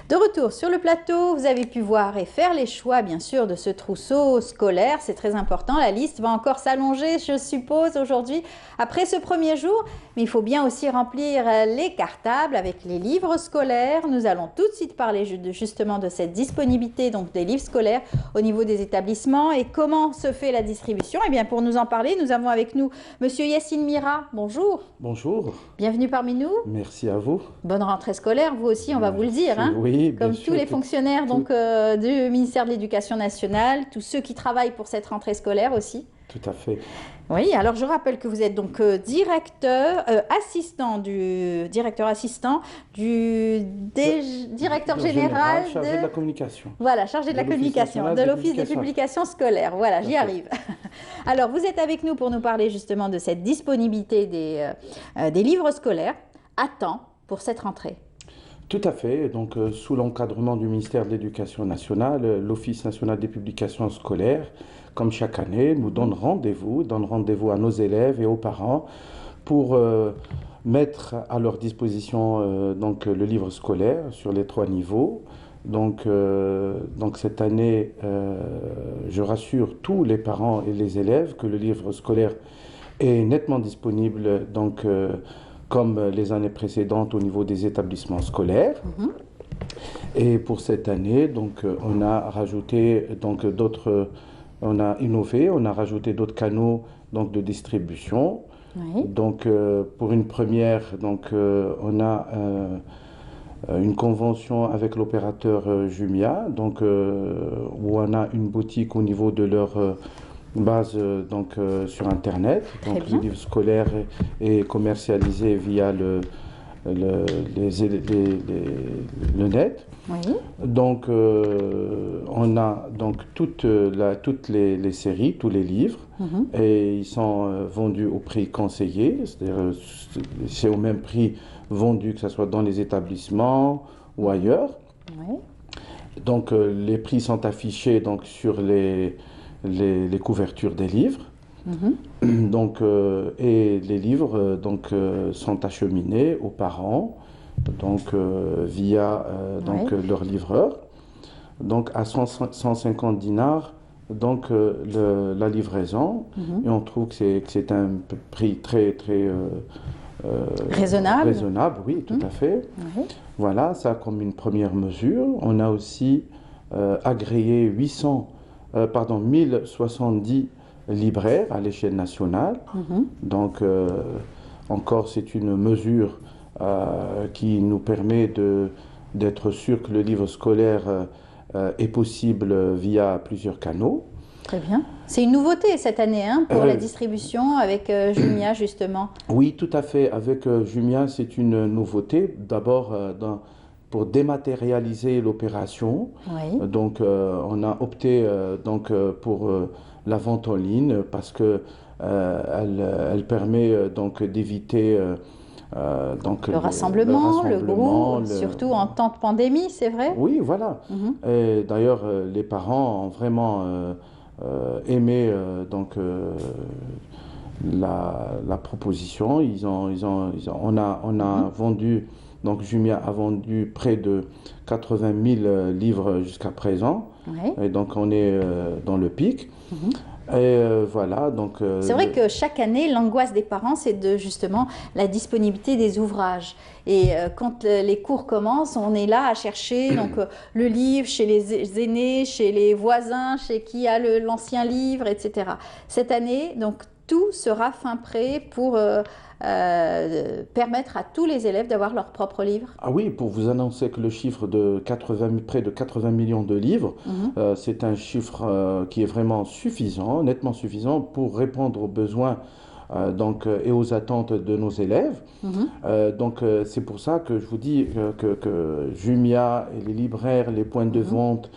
De retour sur le plateau, vous avez pu voir et faire les choix, bien sûr, de ce trousseau scolaire. C'est très important. La liste va encore s'allonger, je suppose, aujourd'hui, après ce premier jour. Mais il faut bien aussi remplir les cartables avec les livres scolaires. Nous allons tout de suite parler justement de cette disponibilité donc des livres scolaires au niveau des établissements et comment se fait la distribution. Et bien, pour nous en parler, nous avons avec nous Monsieur Yassine Mira. Bonjour. Bonjour. Bienvenue parmi nous. Merci à vous. Bonne rentrée scolaire, vous aussi, on va vous le dire. Hein. Oui, comme tous les fonctionnaires donc, du ministère de l'Éducation nationale, tous ceux qui travaillent pour cette rentrée scolaire aussi. Tout à fait. Oui, alors je rappelle que vous êtes donc directeur assistant du directeur général chargé de la communication. Voilà, chargé de la communication de l'Office des publications scolaires. Voilà, j'y arrive. Alors, vous êtes avec nous pour nous parler justement de cette disponibilité des livres scolaires à temps pour cette rentrée. Tout à fait. Donc, sous l'encadrement du ministère de l'Éducation nationale, l'Office national des publications scolaires, comme chaque année, nous donne rendez-vous à nos élèves et aux parents pour mettre à leur disposition donc, le livre scolaire sur les 3 niveaux. Donc cette année, je rassure tous les parents et les élèves que le livre scolaire est nettement disponible donc, comme les années précédentes au niveau des établissements scolaires. Et pour cette année, donc, on a rajouté donc, on a innové, on a rajouté d'autres canaux donc, de distribution. Oui. Donc pour une première, donc, on a une convention avec l'opérateur Jumia, donc, où on a une boutique au niveau de leur base donc, sur Internet. Donc le livre scolaire est commercialisé via le net. Oui. Donc on a donc toutes les séries, tous les livres, et ils sont vendus au prix conseillé, c'est-à-dire c'est au même prix vendu que ce soit dans les établissements ou ailleurs. Oui. Donc les prix sont affichés donc, sur les couvertures des livres. Donc, et les livres donc, sont acheminés aux parents donc, via donc, leur livreur. Donc à 150 dinars donc, la livraison. Et on trouve que c'est un prix très raisonnable, oui, tout à fait. Voilà, ça comme une première mesure. On a aussi agréé 1070 libraires à l'échelle nationale. Donc, encore, c'est une mesure qui nous permet d'être sûr que le livre scolaire est possible via plusieurs canaux. Très bien. C'est une nouveauté cette année hein, pour la distribution avec Jumia justement. Oui, tout à fait. Avec Jumia, c'est une nouveauté. D'abord, pour dématérialiser l'opération. Oui. Donc, on a opté pour la vente en ligne parce que elle permet donc d'éviter le rassemblement, le groupe, surtout en temps de pandémie, c'est vrai? Oui, voilà. Et d'ailleurs, les parents ont vraiment aimé la proposition. On a vendu, donc Jumia a vendu près de 80 000 livres jusqu'à présent. Oui. Et donc on est dans le pic. Et voilà, donc... c'est vrai que chaque année, l'angoisse des parents, c'est de justement la disponibilité des ouvrages. Et quand les cours commencent, on est là à chercher donc, le livre chez les aînés, chez les voisins, chez qui a l'ancien livre, etc. Cette année, donc, tout sera fin prêt pour permettre à tous les élèves d'avoir leur propre livre. Ah oui, pour vous annoncer que le chiffre de près de 80 millions de livres, c'est un chiffre qui est vraiment suffisant, nettement suffisant pour répondre aux besoins et aux attentes de nos élèves. Donc c'est pour ça que je vous dis que Jumia et les libraires, les points de vente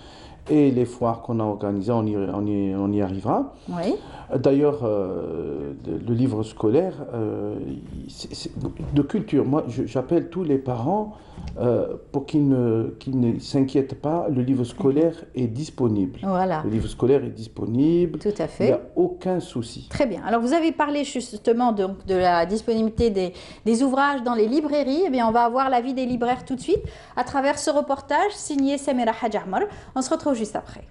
et les foires qu'on a organisées, on y arrivera. Oui. D'ailleurs, le livre scolaire de culture, moi j'appelle tous les parents pour qu'ils ne s'inquiètent pas, le livre scolaire est disponible. Voilà. Le livre scolaire est disponible. Tout à fait. Il n'y a aucun souci. Très bien. Alors vous avez parlé justement donc, de la disponibilité des ouvrages dans les librairies. Eh bien, on va avoir l'avis des libraires tout de suite à travers ce reportage signé Samira Hadjamar. On se retrouve juste après.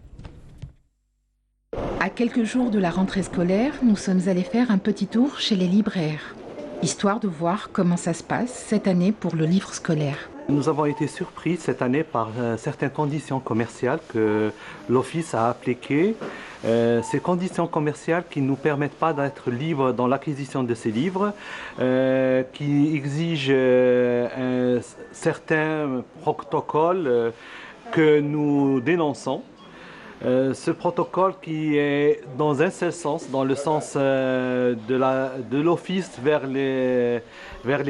À quelques jours de la rentrée scolaire, nous sommes allés faire un petit tour chez les libraires, histoire de voir comment ça se passe cette année pour le livre scolaire. Nous avons été surpris cette année par certaines conditions commerciales que l'Office a appliquées. Ces conditions commerciales qui ne nous permettent pas d'être libres dans l'acquisition de ces livres, qui exigent certains protocoles que nous dénonçons. Ce protocole qui est dans un seul sens, dans le sens de l'Office vers les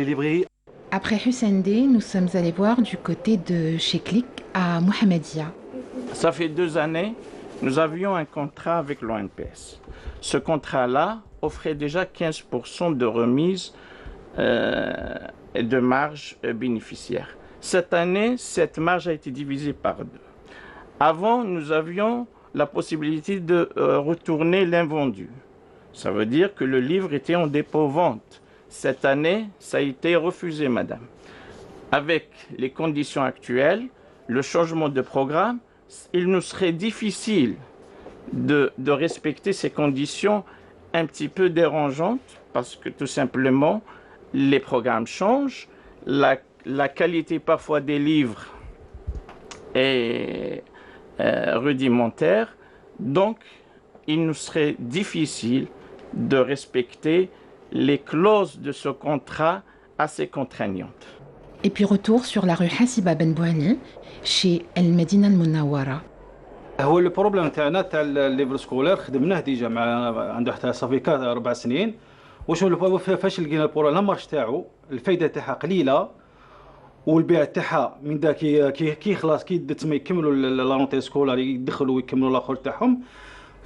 librairies. Après Hussein D, nous sommes allés voir du côté de chez Click à Mohamedia. Ça fait 2 années, nous avions un contrat avec l'ONPS. Ce contrat-là offrait déjà 15% de remise et de marge bénéficiaire. Cette année, cette marge a été divisée par 2. Avant, nous avions la possibilité de retourner l'invendu. Ça veut dire que le livre était en dépôt-vente. Cette année, ça a été refusé, madame. Avec les conditions actuelles, le changement de programme, il nous serait difficile de respecter ces conditions un petit peu dérangeantes parce que tout simplement, les programmes changent, la qualité parfois des livres est rudimentaire, donc il nous serait difficile de respecter les clauses de ce contrat assez contraignantes. Et puis retour sur la rue Hassiba Ben Bouhani, chez El Medina Al Munawara. هو البروبليم تاعنا تاع الليفر سكولير خدمناه ديجا مع عنده حتى صافي 4 سنين. وشنو فاش لقينا البروبليم لا مارش تاعو الفايده تاعها قليله والبيع تاعها من دا كي خلاص كي تما يكملوا لا رونتي سكولار يدخلوا ويكملوا الاخر تاعهم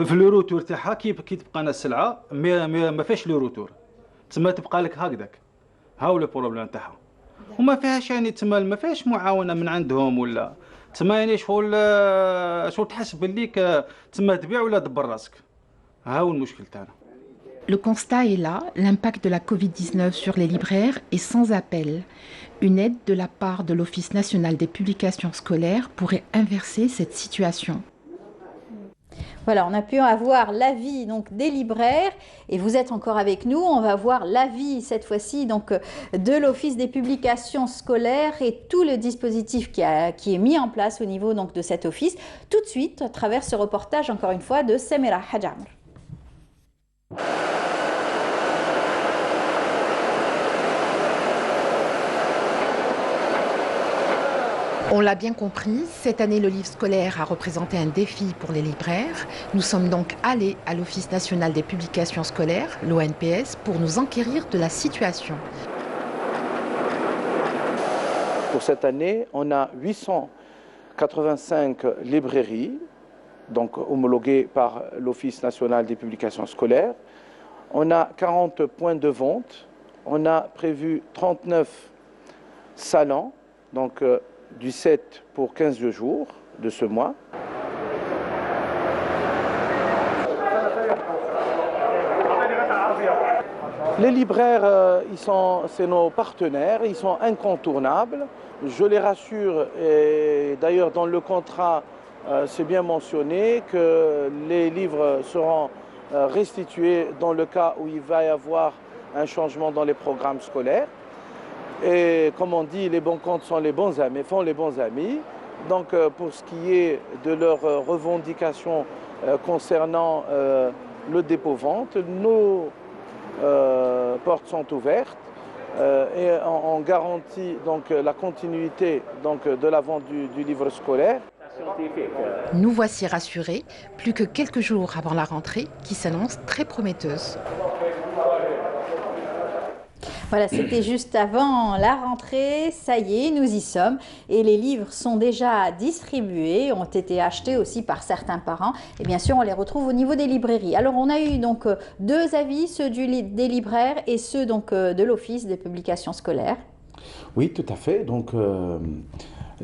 في لو روتور تاعها كي تبقى لنا السلعه ما فيهاش لو روتور تما تبقى لك هكذاك. هاو لو بروبليم تاعها وما فيهاش يعني تما ما فيهاش معاونه من عندهم ولا تما يعني شغل تحس بالليك تما تبيع ولا دبر راسك. هاو المشكل تاعنا. Le constat est là, l'impact de la Covid-19 sur les libraires est sans appel. Une aide de la part de l'Office national des publications scolaires pourrait inverser cette situation. Voilà, on a pu avoir l'avis donc des libraires et vous êtes encore avec nous. On va voir l'avis cette fois-ci donc de l'Office des publications scolaires et tout le dispositif qui est mis en place au niveau donc de cet office. Tout de suite à travers ce reportage encore une fois de Samira Hadjamar. On l'a bien compris, cette année, le livre scolaire a représenté un défi pour les libraires. Nous sommes donc allés à l'Office national des publications scolaires, l'ONPS, pour nous enquérir de la situation. Pour cette année, on a 885 librairies, donc homologuées par l'Office national des publications scolaires. On a 40 points de vente. On a prévu 39 salons, donc du 7 pour 15 jours de ce mois. Les libraires, c'est nos partenaires, ils sont incontournables. Je les rassure, et d'ailleurs dans le contrat, c'est bien mentionné que les livres seront restitués dans le cas où il va y avoir un changement dans les programmes scolaires. Et comme on dit, les bons comptes sont les bons amis, font les bons amis. Donc pour ce qui est de leurs revendications concernant le dépôt-vente, nos portes sont ouvertes et on garantit donc la continuité donc, de la vente du livre scolaire. Nous voici rassurés, plus que quelques jours avant la rentrée qui s'annonce très prometteuse. Voilà, c'était juste avant la rentrée, ça y est, nous y sommes. Et les livres sont déjà distribués, ont été achetés aussi par certains parents. Et bien sûr, on les retrouve au niveau des librairies. Alors, on a eu donc deux avis, ceux des libraires et ceux donc de l'Office des publications scolaires. Oui, tout à fait. Donc,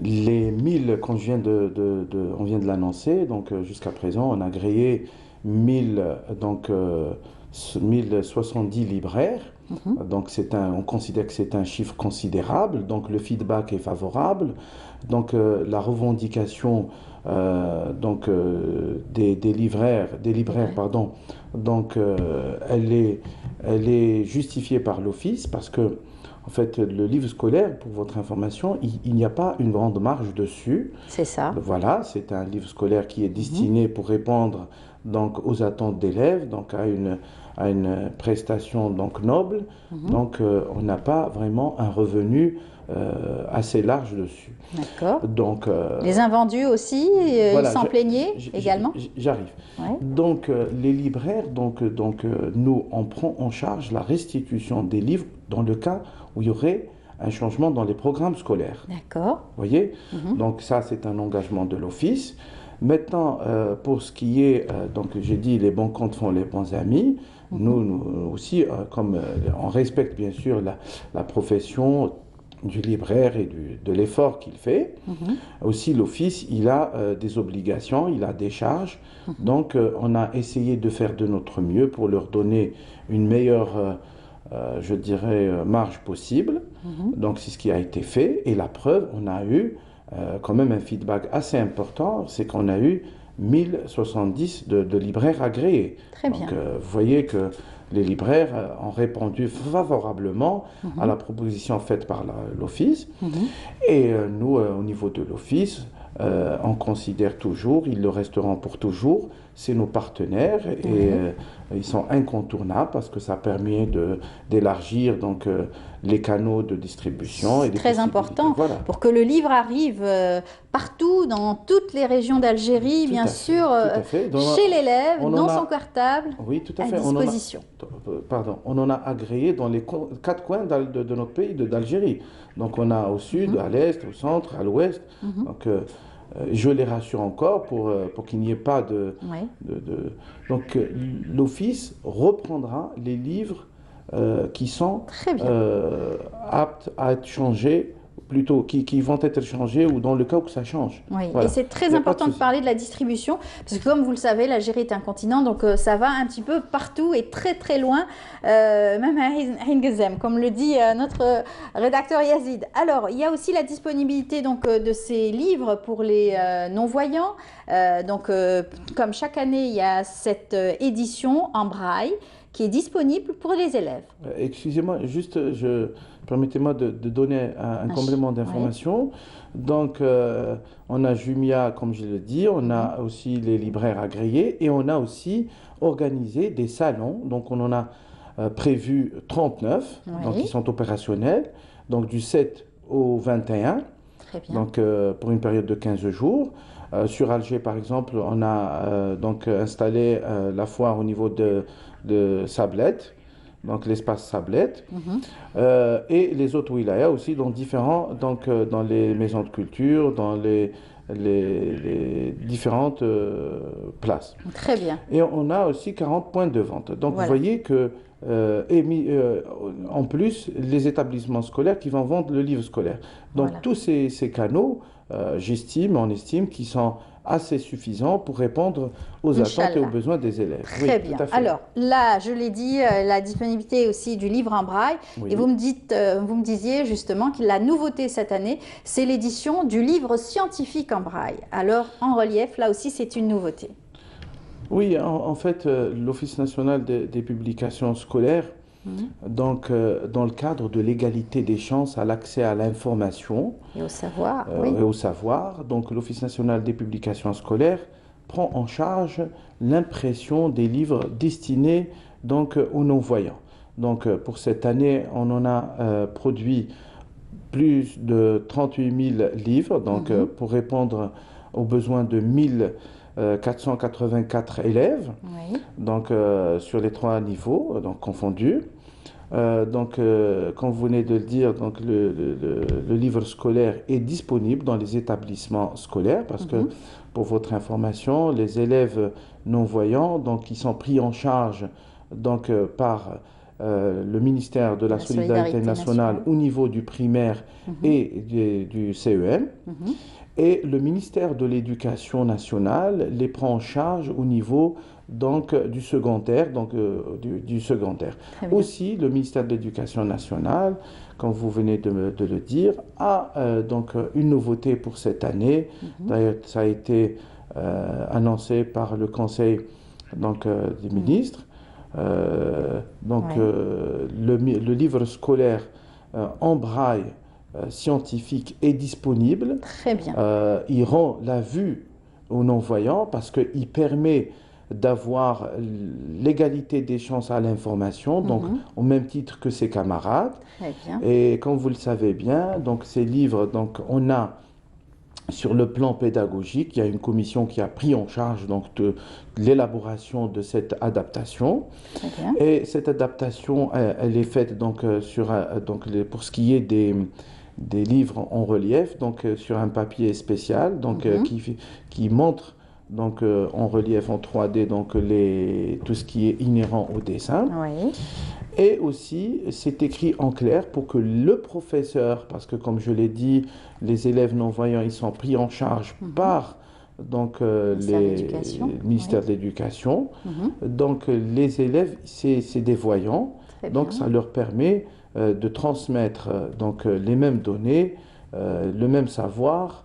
les 1000, quand on vient de l'annoncer, donc jusqu'à présent, on a agréé 1070 libraires. Donc on considère que c'est un chiffre considérable, donc le feedback est favorable, donc la revendication des libraires, pardon, donc elle est justifiée par l'Office parce que en fait le livre scolaire, pour votre information, il n'y a pas une grande marge dessus. C'est ça. Voilà, c'est un livre scolaire qui est destiné pour répondre donc aux attentes d'élèves, donc à une prestation donc noble, donc on n'a pas vraiment un revenu assez large dessus. D'accord. Donc les invendus aussi, voilà, ils s'en plaignaient également. J'arrive. Ouais. Donc les libraires, nous on prend en charge la restitution des livres dans le cas où il y aurait un changement dans les programmes scolaires. D'accord. Vous voyez. Donc ça c'est un engagement de l'Office. Maintenant, pour ce qui est, donc j'ai dit, les bons comptes font les bons amis. Nous aussi, comme on respecte bien sûr la profession du libraire et de l'effort qu'il fait. Aussi, l'Office, il a des obligations, il a des charges. Donc, on a essayé de faire de notre mieux pour leur donner une meilleure, je dirais, marge possible. Donc, c'est ce qui a été fait. Et la preuve, on a eu quand même un feedback assez important, c'est qu'on a eu 1070 de libraires agréés. Très bien. Donc, vous voyez que les libraires ont répondu favorablement à la proposition faite par l'Office. Et nous, au niveau de l'Office, on considère toujours, ils le resteront pour toujours, c'est nos partenaires et ils sont incontournables parce que ça permet d'élargir donc les canaux de distribution. C'est très important pour que le livre arrive partout, dans toutes les régions d'Algérie, bien sûr, chez l'élève, dans son cartable, à disposition. On en a agréé dans les 4 coins de notre pays, d'Algérie. Donc on a au sud, à l'est, au centre, à l'ouest. Donc je les rassure encore pour qu'il n'y ait pas de... Donc l'Office reprendra les livres qui sont aptes à être changés, plutôt qui vont être changés ou dans le cas où ça change. Oui, voilà. Et c'est très important de parler de la distribution, parce que comme vous le savez, l'Algérie est un continent, donc ça va un petit peu partout et très très loin, même à Hingezem, comme le dit notre rédacteur Yazid. Alors, il y a aussi la disponibilité donc, de ces livres pour les non-voyants. Comme chaque année, il y a cette édition en braille qui est disponible pour les élèves. Excusez-moi, juste, permettez-moi de donner un complément d'information. Donc, on a Jumia, comme je l'ai dit, on a aussi les libraires agréés et on a aussi organisé des salons. Donc, on en a prévu 39, donc ils sont opérationnels, donc du 7 au 21. Très bien. Donc, pour une période de 15 jours. Sur Alger, par exemple, on a donc installé la foire au niveau de Sablette, donc l'espace Sablette, et les autres wilayas aussi, dans dans les maisons de culture, dans les différentes places. Très bien. Et on a aussi 40 points de vente. Donc Voilà. vous voyez que, en plus, les établissements scolaires qui vont vendre le livre scolaire. Donc Voilà. tous ces canaux, on estime qu'ils sont assez suffisants pour répondre aux attentes et Inch'Allah. aux besoins des élèves. Très Oui, bien. tout à fait. Alors là, je l'ai dit, la disponibilité aussi du livre en braille. Oui. Et vous me disiez justement que la nouveauté cette année, c'est l'édition du livre scientifique en braille. Alors en relief, là aussi, c'est une nouveauté. Oui, en fait, l'Office national des publications scolaires, donc dans le cadre de l'égalité des chances à l'accès à l'information Et au savoir, oui. et au savoir, donc l'Office national des publications scolaires prend en charge l'impression des livres destinés donc aux non-voyants. Donc pour cette année, on en a produit plus de 38 000 livres, donc pour répondre aux besoins de 1484 élèves, Oui. donc sur les 3 niveaux, donc confondus. Comme vous venez de le dire, donc le livre scolaire est disponible dans les établissements scolaires parce que, pour votre information, les élèves non-voyants, donc ils sont pris en charge donc par le ministère de la Solidarité nationale au niveau du primaire et du CEM. Et le ministère de l'Éducation nationale les prend en charge au niveau donc, du secondaire. Aussi, le ministère de l'Éducation nationale, comme vous venez de le dire, a donc une nouveauté pour cette année. D'ailleurs, ça a été annoncé par le Conseil donc, des ministres. Le livre scolaire en braille scientifique est disponible. Très bien. Il rend la vue aux non-voyants parce qu'il permet d'avoir l'égalité des chances à l'information, donc au même titre que ses camarades. Très bien. Et comme vous le savez bien, donc ces livres, donc on a sur le plan pédagogique, il y a une commission qui a pris en charge donc de l'élaboration de cette adaptation. Très bien. Et cette adaptation, elle est faite donc pour ce qui est des livres en relief, donc sur un papier spécial, donc qui montre donc en relief en 3D donc tout ce qui est inhérent au dessin. Oui. Et aussi, c'est écrit en clair pour que le professeur, parce que comme je l'ai dit, les élèves non-voyants, ils sont pris en charge par donc, le ministère de l'Éducation. Donc les élèves, c'est des voyants, donc ça leur permet de transmettre donc, les mêmes données, le même savoir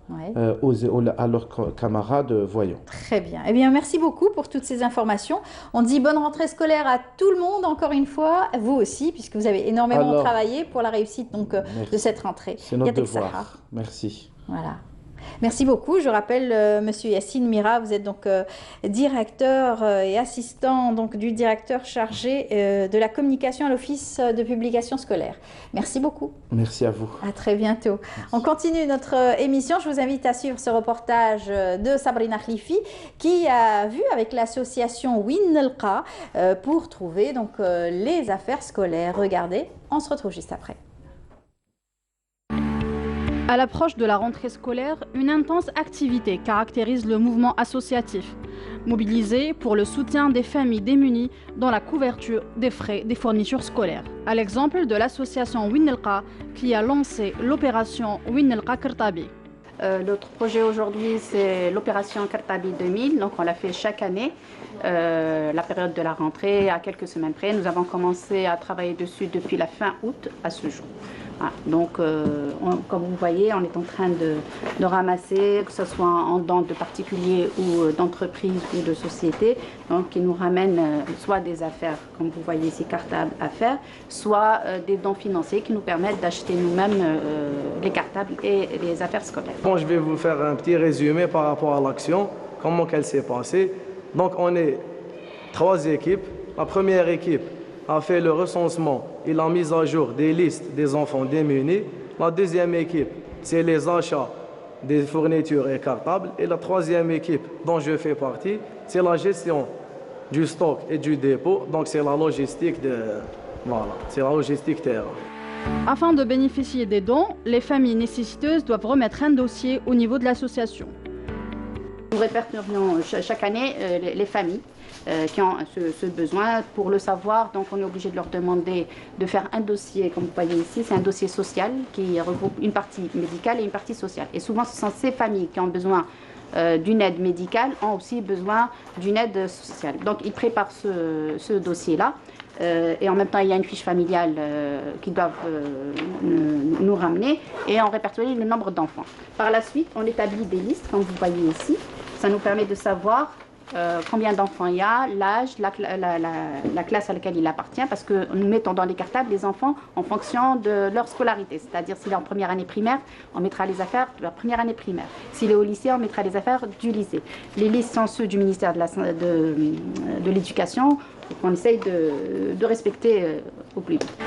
à leurs camarades voyants. Très bien. Eh bien, merci beaucoup pour toutes ces informations. On dit bonne rentrée scolaire à tout le monde, encore une fois, vous aussi, puisque vous avez énormément travaillé pour la réussite donc, de cette rentrée. C'est notre devoir. Merci. Voilà. Merci beaucoup. Je rappelle, Monsieur Yassine Mira, vous êtes donc directeur et assistant donc, du directeur chargé de la communication à l'Office de publication scolaire. Merci beaucoup. Merci à vous. À très bientôt. Merci. On continue notre émission. Je vous invite à suivre ce reportage de Sabrina Khlifi qui a vu avec l'association Winnelqa pour trouver donc, les affaires scolaires. Regardez, on se retrouve juste après. À l'approche de la rentrée scolaire, une intense activité caractérise le mouvement associatif, mobilisé pour le soutien des familles démunies dans la couverture des frais des fournitures scolaires. À l'exemple de l'association Winnelqa qui a lancé l'opération Winnelqa Kartabi. L'autre projet aujourd'hui, c'est l'opération Kartabi 2000, donc on l'a fait chaque année. La période de la rentrée, à quelques semaines près, nous avons commencé à travailler dessus depuis la fin août à ce jour. Voilà. Donc, comme vous voyez, on est en train de ramasser, que ce soit en dons de particuliers ou d'entreprises ou de sociétés, donc qui nous ramènent soit des affaires, comme vous voyez ici, cartables à faire, soit des dons financiers qui nous permettent d'acheter nous-mêmes les cartables et les affaires scolaires. Bon, je vais vous faire un petit résumé par rapport à l'action, comment qu'elle s'est passée. Donc, on est 3 équipes. La première équipe a fait le recensement et la mise à jour des listes des enfants démunis. La deuxième équipe c'est les achats des fournitures et cartables. Et la troisième équipe dont je fais partie, c'est la gestion du stock et du dépôt. Donc c'est la logistique c'est la logistique terrain. Afin de bénéficier des dons, les familles nécessiteuses doivent remettre un dossier au niveau de l'association. Nous répertorions chaque année les familles qui ont ce besoin. Pour le savoir, donc on est obligé de leur demander de faire un dossier, comme vous voyez ici, c'est un dossier social qui regroupe une partie médicale et une partie sociale. Et souvent, ce sont ces familles qui ont besoin d'une aide médicale, ont aussi besoin d'une aide sociale. Donc ils préparent ce dossier-là. Et en même temps, il y a une fiche familiale qu'ils doivent nous ramener et on répertorie le nombre d'enfants. Par la suite, on établit des listes, comme vous voyez ici. Ça nous permet de savoir combien d'enfants il y a, l'âge, la classe à laquelle il appartient, parce que nous mettons dans les cartables les enfants en fonction de leur scolarité. C'est-à-dire, s'il est en première année primaire, on mettra les affaires de la première année primaire. S'il est au lycée, on mettra les affaires du lycée. Les listes sont ceux du ministère de l'Éducation, qu'on essaye de respecter au plus vite.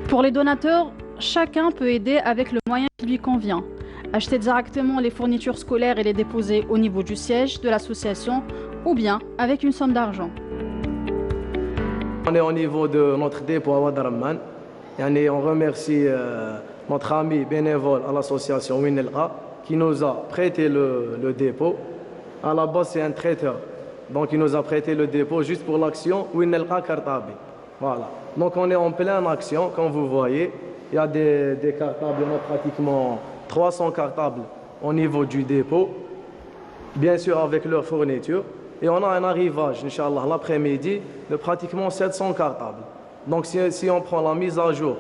Pour les donateurs, chacun peut aider avec le moyen qui lui convient. Acheter directement les fournitures scolaires et les déposer au niveau du siège de l'association ou bien avec une somme d'argent. On est au niveau de notre dépôt à Ouad Ramman. On remercie notre ami bénévole à l'association Winelqa qui nous a prêté le dépôt. À la base, c'est un traiteur. Donc il nous a prêté le dépôt juste pour l'action Winelqa Kartabi. Voilà. Donc on est en pleine action, comme vous voyez. Il y a des cartables, on a pratiquement 300 cartables au niveau du dépôt, bien sûr avec leur fourniture. Et on a un arrivage, Inch'Allah, l'après-midi, de pratiquement 700 cartables. Donc si on prend la mise à jour,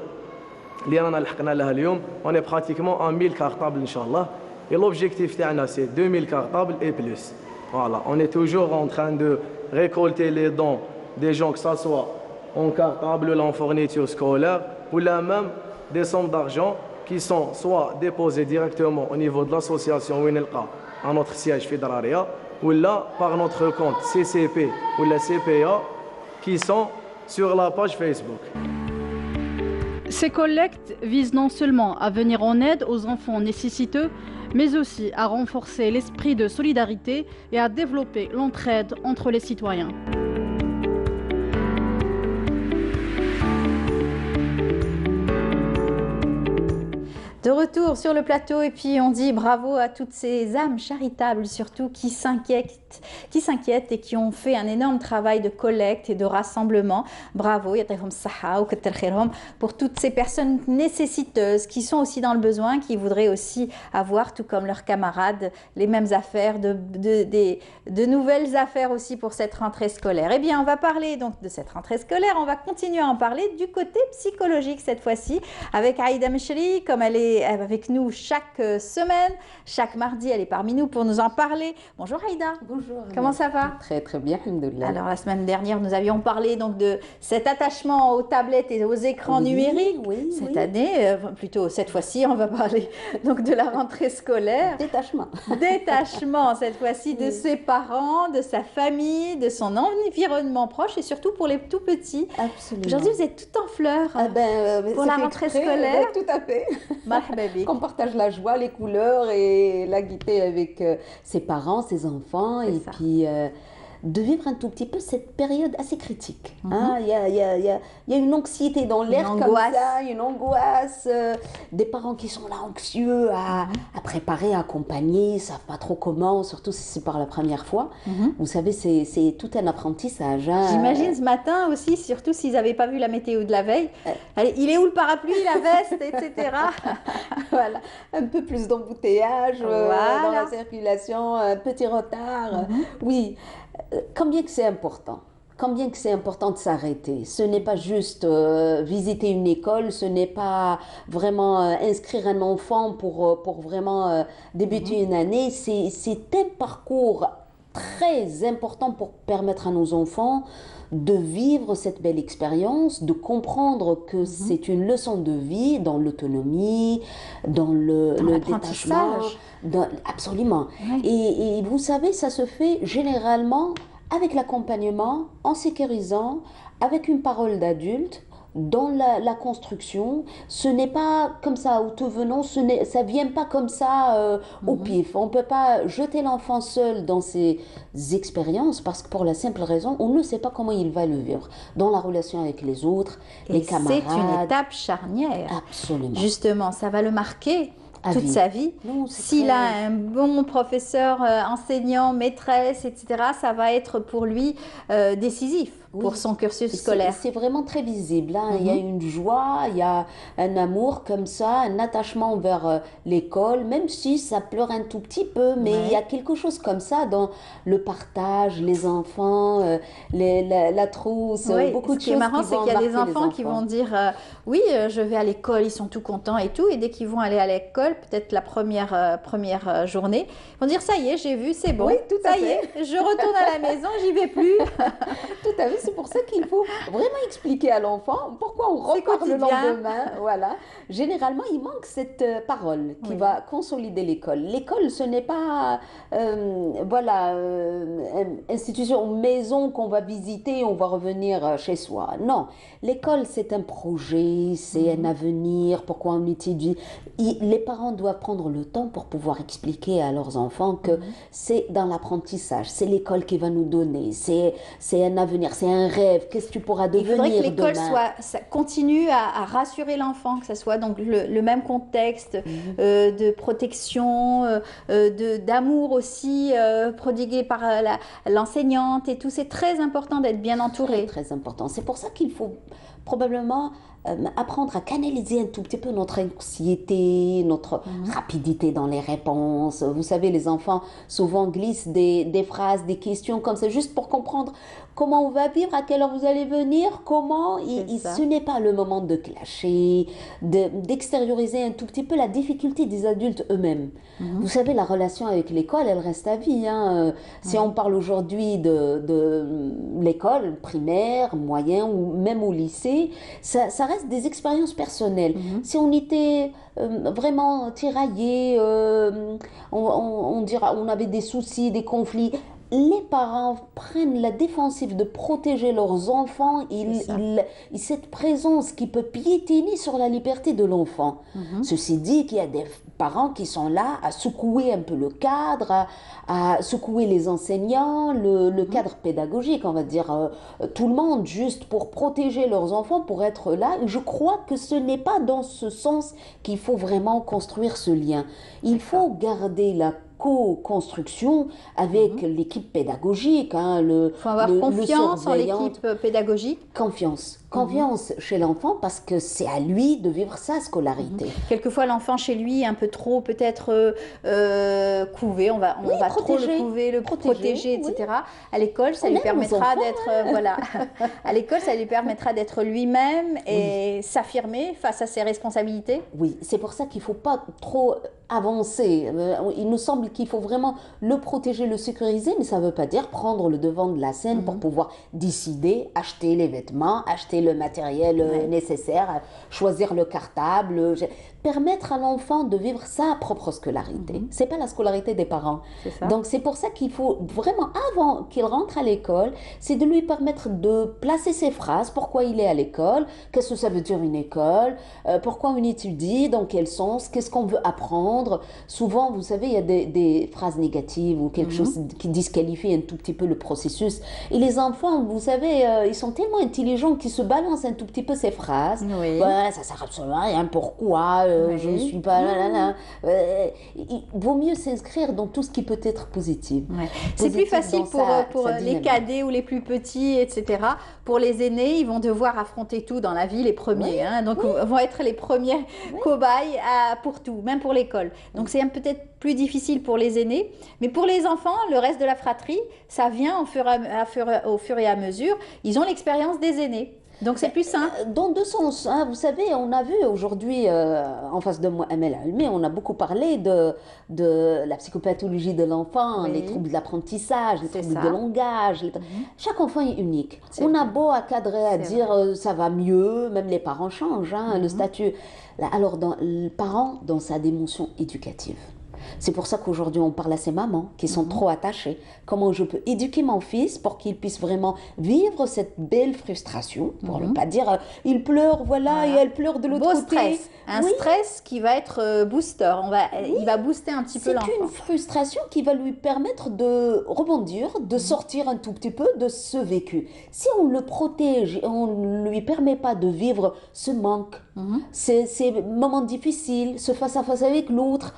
on est pratiquement à 1000 cartables, Inch'Allah. Et l'objectif, c'est 2000 cartables et plus. Voilà, on est toujours en train de récolter les dons des gens, que ce soit en cartable ou en fourniture scolaire, ou là même des sommes d'argent qui sont soit déposées directement au niveau de l'association Winelqa à notre siège Fidraria, ou là par notre compte CCP ou la CPA qui sont sur la page Facebook. Ces collectes visent non seulement à venir en aide aux enfants nécessiteux, mais aussi à renforcer l'esprit de solidarité et à développer l'entraide entre les citoyens. De retour sur le plateau et puis on dit bravo à toutes ces âmes charitables surtout qui s'inquiètent et qui ont fait un énorme travail de collecte et de rassemblement. Bravo, pour toutes ces personnes nécessiteuses qui sont aussi dans le besoin, qui voudraient aussi avoir, tout comme leurs camarades, les mêmes affaires, de nouvelles affaires aussi pour cette rentrée scolaire. Eh bien, on va parler donc de cette rentrée scolaire, on va continuer à en parler du côté psychologique cette fois-ci avec Aïda Mechri, comme elle est avec nous chaque semaine, chaque mardi, elle est parmi nous pour nous en parler. Bonjour Aïda. Bonjour. Comment ça va? Très très bien, alhamdoulilah. Alors la semaine dernière, nous avions parlé donc de cet attachement aux tablettes et aux écrans numériques. Oui, cette année, plutôt cette fois-ci, on va parler donc de la rentrée scolaire. Détachement. Détachement cette fois-ci de ses parents, de sa famille, de son environnement proche et surtout pour les tout petits. Absolument. Aujourd'hui, vous êtes tout en fleurs pour la rentrée scolaire. Tout à fait. Qu'on partage la joie, les couleurs et la gaieté avec ses parents, ses enfants et puis de vivre un tout petit peu cette période assez critique. Il y a une anxiété dans l'air comme ça, une angoisse, des parents qui sont là anxieux à préparer, à accompagner, ils ne savent pas trop comment, surtout si c'est par la première fois. Vous savez, c'est tout un apprentissage. J'imagine ce matin aussi, surtout s'ils n'avaient pas vu la météo de la veille. Allez, il est où le parapluie, la veste, etc. Voilà, un peu plus d'embouteillage dans la circulation, un petit retard. Oui. Combien que c'est important, combien que c'est important de s'arrêter. Ce n'est pas juste visiter une école, ce n'est pas vraiment inscrire un enfant pour vraiment débuter une année. C'est un parcours très important pour permettre à nos enfants de vivre cette belle expérience, de comprendre que c'est une leçon de vie dans l'autonomie, dans le détachement. Absolument. Oui. Et vous savez, ça se fait généralement avec l'accompagnement, en sécurisant, avec une parole d'adulte, dans la construction, ce n'est pas comme ça, au tout venant, ça ne vient pas comme ça au pif. On ne peut pas jeter l'enfant seul dans ces expériences parce que pour la simple raison, on ne sait pas comment il va le vivre dans la relation avec les autres, les camarades. C'est une étape charnière. Absolument. Justement, ça va le marquer toute vie. sa vie. S'il a un bon professeur, enseignant, maîtresse, etc., ça va être pour lui décisif pour son cursus scolaire. C'est vraiment très visible. Hein. Il y a une joie, il y a un amour comme ça, un attachement vers l'école, même si ça pleure un tout petit peu, mais il y a quelque chose comme ça dans le partage, les enfants, la trousse, beaucoup de choses. Ce qui est marrant, c'est qu'il y a des enfants qui vont dire oui, je vais à l'école, ils sont tout contents et tout, et dès qu'ils vont aller à l'école, peut-être la première journée, ils vont dire ça y est, j'ai vu, c'est bon, ça y est, je retourne à la maison, j'y vais plus. Tout à fait, c'est pour ça qu'il faut vraiment expliquer à l'enfant pourquoi on repart le lendemain. Voilà. Généralement, il manque cette parole qui va consolider l'école. L'école, ce n'est pas institution, maison qu'on va visiter, on va revenir chez soi. Non, l'école, c'est un projet, c'est un avenir, pourquoi on étudie. Les parents doivent prendre le temps pour pouvoir expliquer à leurs enfants que c'est dans l'apprentissage, c'est l'école qui va nous donner, c'est un avenir, c'est un rêve, qu'est-ce que tu pourras devenir demain. Il faudrait que l'école continue à rassurer l'enfant, que ce soit donc le même contexte de protection, d'amour aussi prodigué par l'enseignante et tout. C'est très important d'être bien entouré. Très important. C'est pour ça qu'il faut probablement apprendre à canaliser un tout petit peu notre anxiété, notre rapidité dans les réponses. Vous savez, les enfants souvent glissent des phrases, des questions comme ça, juste pour comprendre comment on va vivre, à quelle heure vous allez venir, comment. Ce n'est pas le moment de clasher, d'extérioriser un tout petit peu la difficulté des adultes eux-mêmes. Vous savez, la relation avec l'école, elle reste à vie. Hein. Si on parle aujourd'hui de l'école primaire, moyen ou même au lycée, ça reste des expériences personnelles. Si on était vraiment tiraillé, on avait des soucis, des conflits, les parents prennent la défensive de protéger leurs enfants, cette présence qui peut piétiner sur la liberté de l'enfant. Ceci dit, qu'il y a des parents qui sont là à secouer un peu le cadre, à secouer les enseignants, le cadre pédagogique, on va dire, tout le monde, juste pour protéger leurs enfants, pour être là. Je crois que ce n'est pas dans ce sens qu'il faut vraiment construire ce lien. Il faut garder la co-construction avec l'équipe pédagogique. Il faut avoir confiance en l'équipe pédagogique. Confiance chez l'enfant parce que c'est à lui de vivre sa scolarité. Quelquefois, l'enfant chez lui est un peu trop peut-être couvé, on va trop le couver, le protéger, etc. À l'école, ça lui permettra d'être à l'école, ça lui permettra d'être lui-même et s'affirmer face à ses responsabilités. Oui, c'est pour ça qu'il ne faut pas trop avancer. Il nous semble qu'il faut vraiment le protéger, le sécuriser, mais ça ne veut pas dire prendre le devant de la scène pour pouvoir décider, acheter les vêtements, acheter le matériel nécessaire, choisir le cartable, permettre à l'enfant de vivre sa propre scolarité. C'est pas la scolarité des parents. Donc c'est pour ça qu'il faut vraiment, avant qu'il rentre à l'école, c'est de lui permettre de placer ses phrases, pourquoi il est à l'école, qu'est-ce que ça veut dire une école, pourquoi on étudie, dans quel sens, qu'est-ce qu'on veut apprendre. Souvent, vous savez, il y a des phrases négatives ou quelque chose qui disqualifie un tout petit peu le processus. Et les enfants, vous savez, ils sont tellement intelligents qu'ils se balancent un tout petit peu ces phrases. Voilà, ça sert absolument à rien, pourquoi je ne suis pas il vaut mieux s'inscrire dans tout ce qui peut être positif. C'est plus facile pour les cadets ou les plus petits, etc. Pour les aînés, ils vont devoir affronter tout dans la vie, les premiers. Donc, vont être les premiers cobayes pour tout, même pour l'école. Donc, c'est peut-être plus difficile pour les aînés. Mais pour les enfants, le reste de la fratrie, ça vient au fur et à mesure. Ils ont l'expérience des aînés. Donc c'est plus simple. Dans deux sens. Hein. Vous savez, on a vu aujourd'hui, en face de moi, Amel Almé, on a beaucoup parlé de la psychopathologie de l'enfant, les troubles de l'apprentissage, les troubles de langage. Chaque enfant est unique. On a beau à cadrer, à dire ça va mieux, même les parents changent, le statut. Alors, le parent, dans sa dimension éducative, C'est pour ça qu'aujourd'hui on parle à ces mamans qui sont trop attachées. Comment je peux éduquer mon fils pour qu'il puisse vraiment vivre cette belle frustration, pour ne pas dire il pleure, voilà, et elle pleure de l'autre côté. Stress. Un stress qui va être booster. Il va booster un petit peu l'enfant. C'est une frustration qui va lui permettre de rebondir, de sortir un tout petit peu de ce vécu. Si on le protège et on ne lui permet pas de vivre ce manque, ces moments difficiles, ce face-à-face avec l'autre,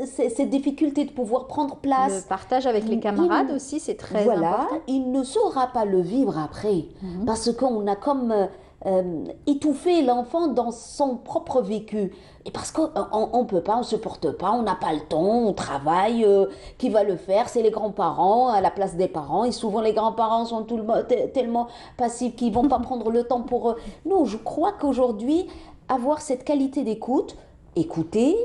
ces difficultés de pouvoir prendre place. Le partage avec les camarades aussi, c'est très important. Il ne saura pas le vivre après. Parce qu'on a comme étouffé l'enfant dans son propre vécu. Et parce qu'on ne peut pas, on ne se porte pas, on n'a pas le temps, on travaille, qui va le faire? C'est les grands-parents à la place des parents. Et souvent, les grands-parents sont tellement passifs qu'ils ne vont pas prendre le temps pour eux. Non, je crois qu'aujourd'hui, avoir cette qualité d'écoute, écouter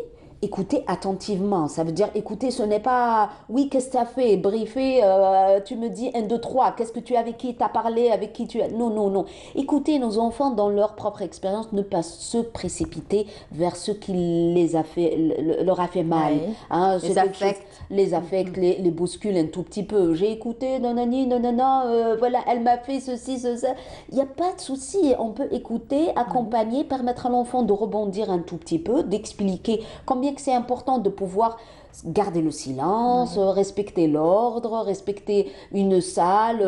attentivement. Ça veut dire écouter, ce n'est pas oui, qu'est-ce que tu as fait, briefer, tu me dis 1, 2, 3, qu'est-ce que tu as, avec qui tu as parlé, avec qui tu as. Non. Écouter nos enfants dans leur propre expérience, ne pas se précipiter vers ce qui leur a fait mal. Hein, les affects, les bousculent un tout petit peu. J'ai écouté, nanani, nanana, voilà, elle m'a fait ceci, ça. Il n'y a pas de souci. On peut écouter, accompagner, permettre à l'enfant de rebondir un tout petit peu, d'expliquer combien que c'est important de pouvoir garder le silence, respecter l'ordre, respecter une salle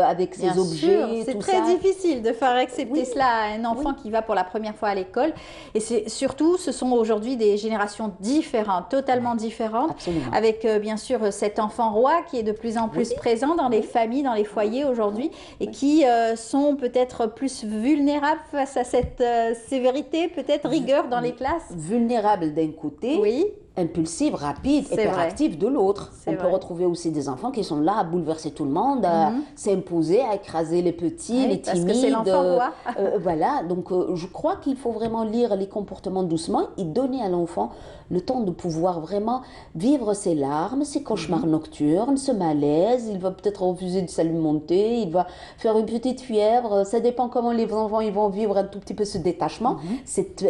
avec ses objets. C'est très difficile de faire accepter cela à un enfant qui va pour la première fois à l'école. Et surtout, ce sont aujourd'hui des générations différentes, totalement différentes. Absolument. Avec bien sûr cet enfant roi qui est de plus en plus présent dans les familles, dans les foyers aujourd'hui, et qui sont peut-être plus vulnérables face à cette sévérité, peut-être rigueur dans les classes. Vulnérables d'un côté, impulsive, rapide, hyperactive de l'autre. On peut retrouver aussi des enfants qui sont là à bouleverser tout le monde, à s'imposer, à écraser les petits, les timides. Parce que c'est l'enfant roi. Voilà, donc je crois qu'il faut vraiment lire les comportements doucement et donner à l'enfant le temps de pouvoir vraiment vivre ses larmes, ses cauchemars nocturnes, ce malaise. Il va peut-être refuser de s'alimenter, il va faire une petite fièvre. Ça dépend comment les enfants ils vont vivre un tout petit peu ce détachement, cette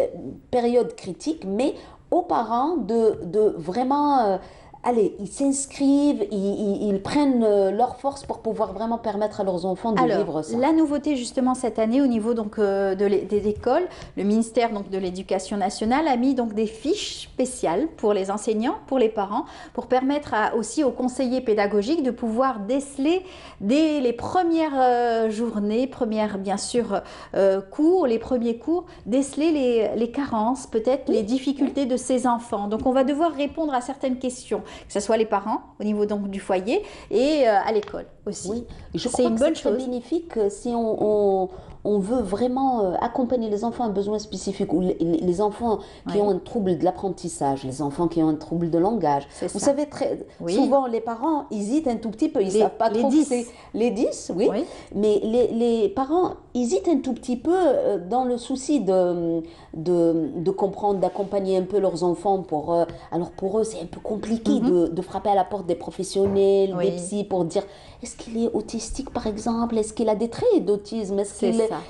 période critique, mais aux parents de vraiment allez, ils s'inscrivent, ils prennent leur force pour pouvoir vraiment permettre à leurs enfants de vivre ça. La nouveauté justement cette année au niveau donc des écoles, le ministère donc de l'Éducation nationale a mis donc des fiches spéciales pour les enseignants, pour les parents, pour permettre aussi aux conseillers pédagogiques de pouvoir déceler dès les premières journées, premières bien sûr cours, les premiers cours, déceler les carences, peut-être les difficultés de ces enfants. Donc on va devoir répondre à certaines questions, que ce soit les parents au niveau donc du foyer et à l'école aussi. Oui, je crois que c'est très bénéfique si on veut vraiment accompagner les enfants à besoins spécifiques ou les enfants qui ont un trouble de l'apprentissage, les enfants qui ont un trouble de langage. Vous savez, souvent les parents hésitent un tout petit peu, ils ne savent pas trop que c'est les 10, mais les parents hésitent un tout petit peu dans le souci de comprendre, d'accompagner un peu leurs enfants. Alors pour eux, c'est un peu compliqué de frapper à la porte des professionnels, des psys pour dire est-ce qu'il est autistique par exemple, est-ce qu'il a des traits d'autisme, est-ce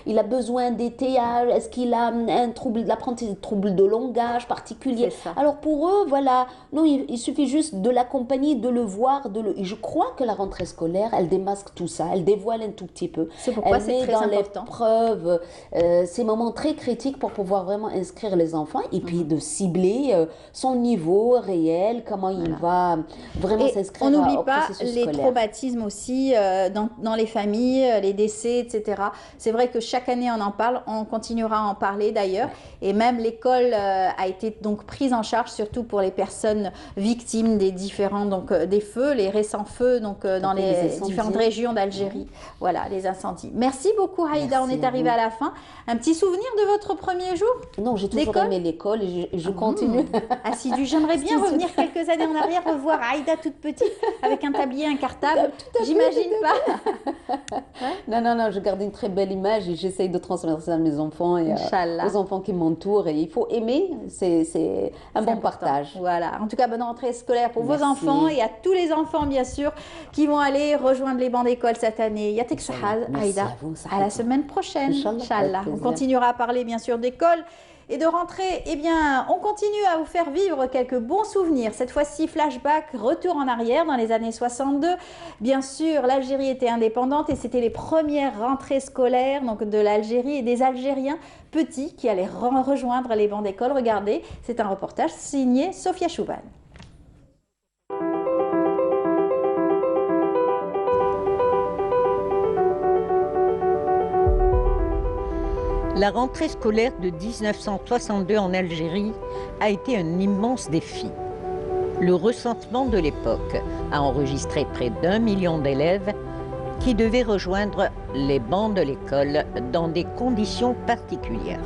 qu'il a besoin des TH, est-ce qu'il a un trouble de l'apprentissage, un trouble de langage particulier. Alors pour eux, voilà, non, il suffit juste de l'accompagner, de le voir, et je crois que la rentrée scolaire, elle démasque tout ça, elle dévoile un tout petit peu. C'est pourquoi c'est très important. L'épreuve, ces moments très critiques pour pouvoir vraiment inscrire les enfants et puis de cibler son niveau réel, comment il va vraiment s'inscrire. On n'oublie pas les traumatismes aussi dans les familles, les décès, etc. C'est vrai que chaque année on en parle, on continuera à en parler d'ailleurs, et même l'école a été donc prise en charge, surtout pour les personnes victimes des différents des feux, les récents feux dans les différentes régions d'Algérie. Voilà, les incendies. Merci beaucoup Haïda, on est arrivé à la fin. Un petit souvenir de votre premier jour? Non, j'ai toujours aimé l'école et je continue. Assidu. J'aimerais bien revenir quelques années en arrière, revoir Haïda toute petite avec un tablier, un cartable. J'imagine pas. Non, je garde une très belle image et j'essaye de transmettre ça à mes enfants et aux enfants qui m'entourent. Et il faut aimer, c'est un bon partage. Voilà. En tout cas, bonne rentrée scolaire pour vos enfants et à tous les enfants, bien sûr, qui vont aller rejoindre les bancs d'école cette année. Yatek Sahal, Haïda. À la semaine prochaine. Inch'Allah. On continuera à parler, bien sûr, d'école et de rentrée, eh bien, on continue à vous faire vivre quelques bons souvenirs. Cette fois-ci, flashback, retour en arrière dans les années 62. Bien sûr, l'Algérie était indépendante et c'était les premières rentrées scolaires donc de l'Algérie et des Algériens petits qui allaient rejoindre les bancs d'école. Regardez, c'est un reportage signé Sophia Chouban. La rentrée scolaire de 1962 en Algérie a été un immense défi. Le recensement de l'époque a enregistré près d'1 million d'élèves qui devaient rejoindre les bancs de l'école dans des conditions particulières.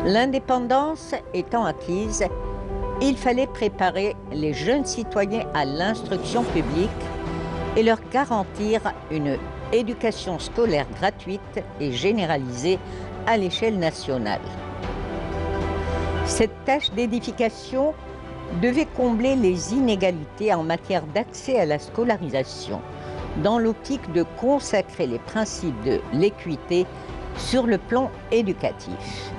L'indépendance étant acquise, il fallait préparer les jeunes citoyens à l'instruction publique et leur garantir une éducation scolaire gratuite et généralisée à l'échelle nationale. Cette tâche d'édification devait combler les inégalités en matière d'accès à la scolarisation, dans l'optique de consacrer les principes de l'équité sur le plan éducatif.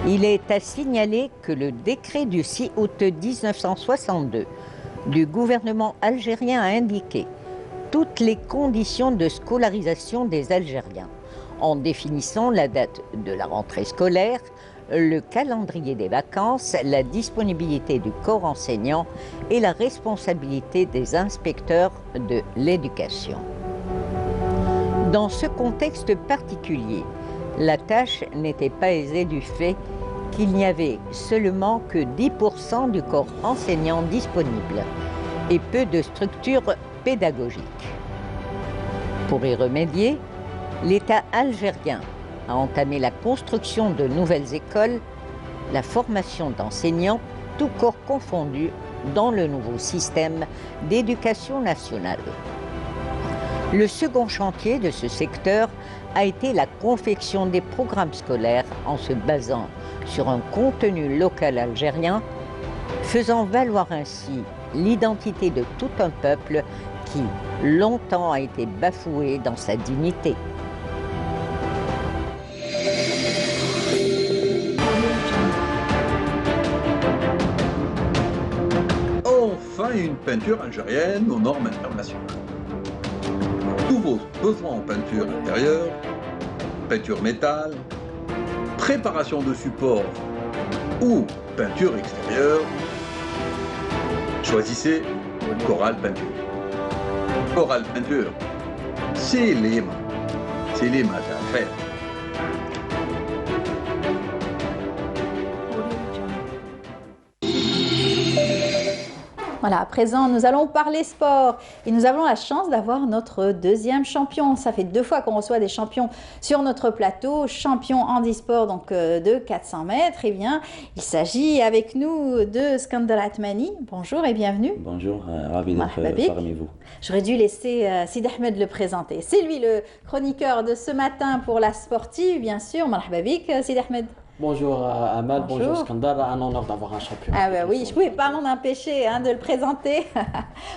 Il est à signaler que le décret du 6 août 1962 du gouvernement algérien a indiqué toutes les conditions de scolarisation des Algériens, en définissant la date de la rentrée scolaire, le calendrier des vacances, la disponibilité du corps enseignant et la responsabilité des inspecteurs de l'éducation. Dans ce contexte particulier, la tâche n'était pas aisée du fait qu'il n'y avait seulement que 10% du corps enseignant disponible et peu de structures pédagogiques. Pour y remédier, l'État algérien a entamé la construction de nouvelles écoles, la formation d'enseignants, tous corps confondus, dans le nouveau système d'éducation nationale. Le second chantier de ce secteur a été la confection des programmes scolaires en se basant sur un contenu local algérien, faisant valoir ainsi l'identité de tout un peuple qui, longtemps, a été bafoué dans sa dignité. Enfin, une peinture algérienne aux normes internationales. Tous vos besoins en peinture intérieure, peinture métal, préparation de support ou peinture extérieure, choisissez Coral Peinture. Coral Peinture, c'est les maths à faire. Voilà, à présent, nous allons parler sport et nous avons la chance d'avoir notre deuxième champion. Ça fait 2 fois qu'on reçoit des champions sur notre plateau, champion handisport donc de 400 mètres. Eh bien, il s'agit avec nous de Skandar Atmani. Bonjour et bienvenue. Bonjour, ravi d'être parmi vous. J'aurais dû laisser Sid Ahmed le présenter. C'est lui le chroniqueur de ce matin pour la sportive, bien sûr. Marhaba bik, Sid Ahmed. Bonjour Amal, bonjour Skandar, un honneur d'avoir un champion. Ah ben oui, je ne pouvais pas m'en empêcher de le présenter.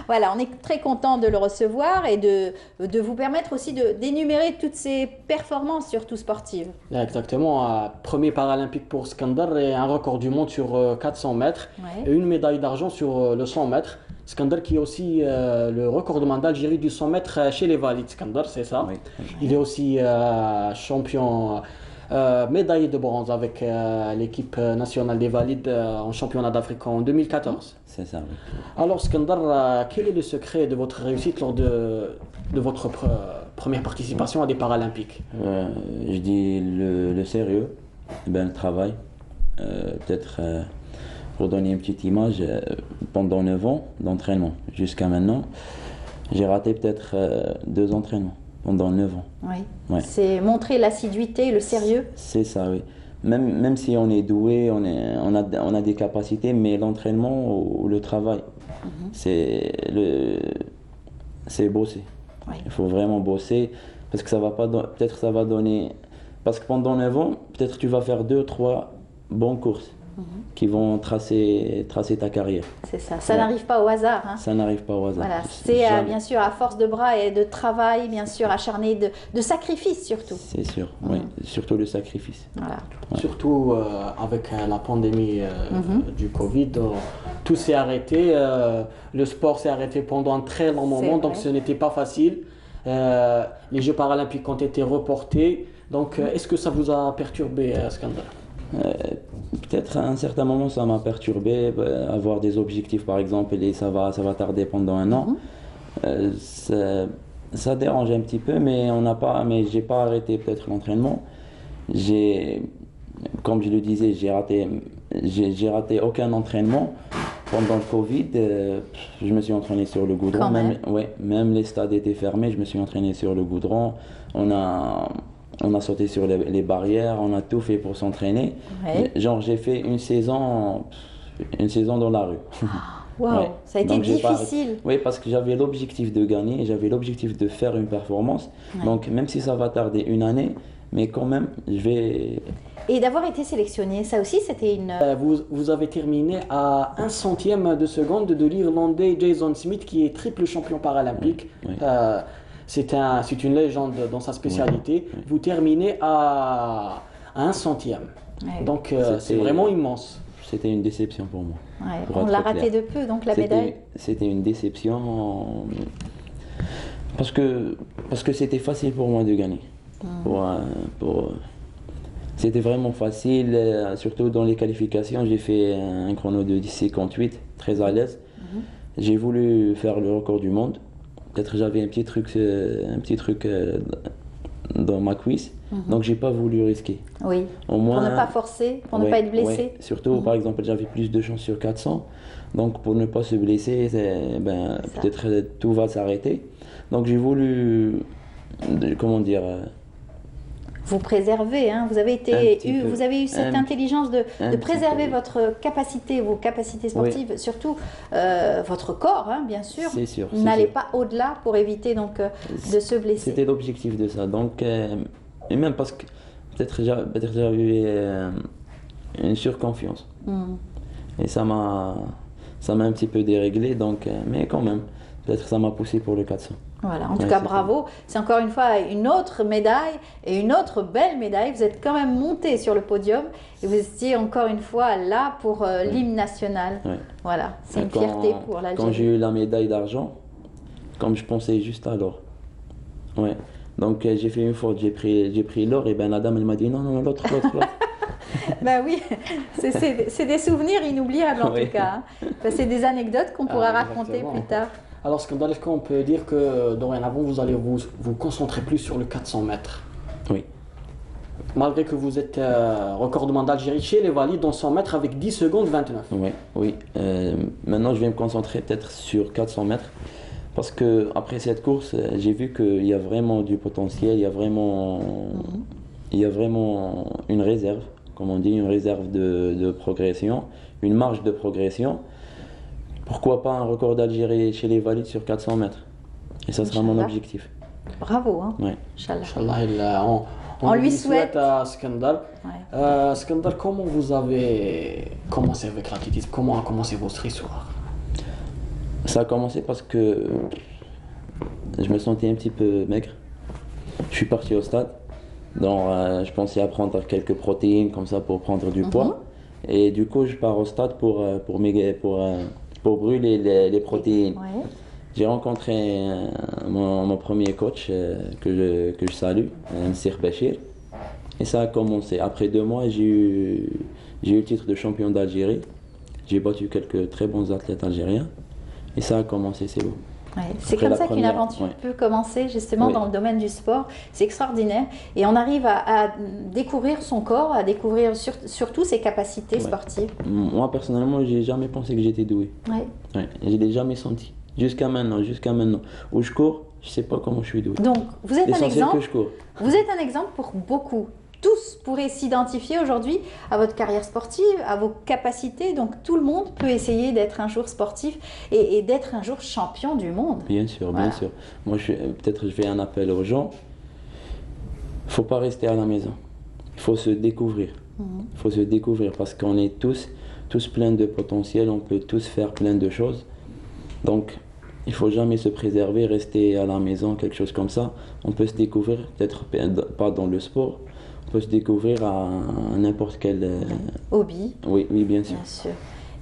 Voilà, on est très content de le recevoir et de vous permettre aussi d'énumérer toutes ses performances, surtout sportives. Exactement, premier paralympique pour Skandar et un record du monde sur 400 mètres et une médaille d'argent sur le 100 mètres. Skandar qui est aussi le recordman d'Algérie du 100 mètres chez les valides. Skandar, c'est ça. Oui. Il est aussi champion... médaillé de bronze avec l'équipe nationale des valides en championnat d'Afrique en 2014. C'est ça, oui. Alors Skandar, quel est le secret de votre réussite lors de votre première participation à des Paralympiques? Je dis le sérieux, le travail. Peut-être pour donner une petite image, pendant 9 ans d'entraînement jusqu'à maintenant, j'ai raté peut-être 2 entraînements. Pendant 9 ans. Oui. Ouais. C'est montrer l'assiduité, le sérieux. C'est ça, oui. Même si on est doué, on a des capacités, mais l'entraînement ou le travail, c'est bosser. Oui. Il faut vraiment bosser parce que ça va pas, peut-être ça va donner, parce que pendant 9 ans, peut-être tu vas faire 2-3 bonnes courses, qui vont tracer ta carrière. C'est ça, ça n'arrive pas au hasard. Hein. Ça n'arrive pas au hasard. Voilà, c'est bien sûr à force de bras et de travail, bien sûr acharné, de sacrifice surtout. C'est sûr, oui, surtout le sacrifice. Voilà. Ouais. Surtout avec la pandémie du Covid, tout s'est arrêté, le sport s'est arrêté pendant un très long moment, donc ce n'était pas facile. Les Jeux paralympiques ont été reportés, donc est-ce que ça vous a perturbé, Skandar? Peut-être à un certain moment ça m'a perturbé, avoir des objectifs par exemple et ça va tarder pendant un an. Ça dérange un petit peu, mais j'ai pas arrêté peut-être l'entraînement. Comme je le disais, j'ai raté aucun entraînement pendant le Covid. Je me suis entraîné sur le goudron. Même les stades étaient fermés, je me suis entraîné sur le goudron. On a sauté sur les barrières, on a tout fait pour s'entraîner. Ouais. Genre j'ai fait une saison dans la rue. Wow, ça a été difficile. Oui, parce que j'avais l'objectif de gagner, j'avais l'objectif de faire une performance. Ouais. Donc même si ça va tarder une année, mais quand même, je vais... Et d'avoir été sélectionné, ça aussi c'était une... Vous avez terminé à 1 centième de seconde de l'Irlandais Jason Smith, qui est triple champion paralympique. Oui. C'est une légende dans sa spécialité. Oui. Vous terminez à 1 centième. Oui. Donc c'est vraiment immense. C'était une déception pour moi. Ouais, pour on l'a raté de peu, donc la médaille. C'était une déception parce que c'était facile pour moi de gagner. C'était vraiment facile, surtout dans les qualifications. J'ai fait un chrono de 10,58, très à l'aise. J'ai voulu faire le record du monde. Peut-être j'avais un petit truc dans ma cuisse, donc j'ai pas voulu risquer. Oui, au moins, pour ne pas forcer, pour ne pas être blessé. Ouais. Surtout, par exemple, j'avais plus de chance sur 400, donc pour ne pas se blesser, peut-être tout va s'arrêter. Donc j'ai voulu, comment dire... vous préserver, hein. Vous avez eu cette intelligence de préserver votre capacité, vos capacités sportives, oui. Surtout votre corps, hein, bien sûr. C'est sûr. N'allez pas au-delà pour éviter donc de se blesser. C'était l'objectif de ça. Donc, et même parce que peut-être j'avais eu une surconfiance. Et ça m'a un petit peu déréglé, donc, mais quand même, peut-être ça m'a poussé pour le 400. Voilà, en tout cas, bravo. C'est encore une fois une autre médaille et une autre belle médaille. Vous êtes quand même monté sur le podium et vous étiez encore une fois là pour l'hymne national. Ouais. Voilà, c'est une fierté pour l'Algérie. Quand j'ai eu la médaille d'argent, comme je pensais juste à l'or. Ouais. Donc j'ai fait une faute, j'ai pris l'or et ben la dame elle m'a dit non, l'autre. Ben oui, c'est des souvenirs inoubliables en tout cas. Hein. C'est des anecdotes qu'on pourra raconter plus tard. Alors, Skandar, est-ce qu'on peut dire que dorénavant, vous allez vous concentrer plus sur le 400 mètres? Oui. Malgré que vous êtes recordman d'Algérie chez les valides dans 100 mètres avec 10 secondes 29. Oui. Maintenant, je vais me concentrer peut-être sur 400 mètres. Parce que après cette course, j'ai vu qu'il y a vraiment du potentiel, il y a vraiment une réserve, comme on dit, une réserve de progression, une marge de progression. Pourquoi pas un record d'Algérie chez les valides sur 400 mètres? Et ça sera mon objectif. Bravo, hein. Ouais. Inch'Allah, on lui souhaite à Skandar. Ouais. Skandar, comment vous avez commencé avec l'athlétisme? Comment a commencé votre histoire? Ça a commencé parce que je me sentais un petit peu maigre. Je suis parti au stade. Donc je pensais à prendre quelques protéines comme ça pour prendre du poids. Et du coup, je pars au stade pour brûler les protéines. Ouais. J'ai rencontré mon premier coach que je salue, Msir Bachir. Et ça a commencé. Après 2 mois, j'ai eu le titre de champion d'Algérie. J'ai battu quelques très bons athlètes algériens. Et ça a commencé, c'est beau. Ouais, c'est comme ça qu'une aventure peut commencer justement dans le domaine du sport. C'est extraordinaire. Et on arrive à découvrir son corps, à découvrir surtout ses capacités sportives. Moi, personnellement, j'ai jamais pensé que j'étais doué. Je ne l'ai jamais senti. Jusqu'à maintenant. Où je cours, je ne sais pas comment je suis doué. Donc, vous êtes un exemple. Vous êtes un exemple pour beaucoup. Tous pourraient s'identifier aujourd'hui à votre carrière sportive, à vos capacités. Donc tout le monde peut essayer d'être un jour sportif et d'être un jour champion du monde. Bien sûr, voilà. Bien sûr. Moi, peut-être je fais un appel aux gens. Il ne faut pas rester à la maison. Il faut se découvrir. Il faut se découvrir parce qu'on est tous pleins de potentiel, on peut tous faire plein de choses. Donc, il ne faut jamais se préserver, rester à la maison, quelque chose comme ça. On peut se découvrir, peut-être pas dans le sport, on peut se découvrir à n'importe quel... hobby. Oui, bien sûr. Bien sûr.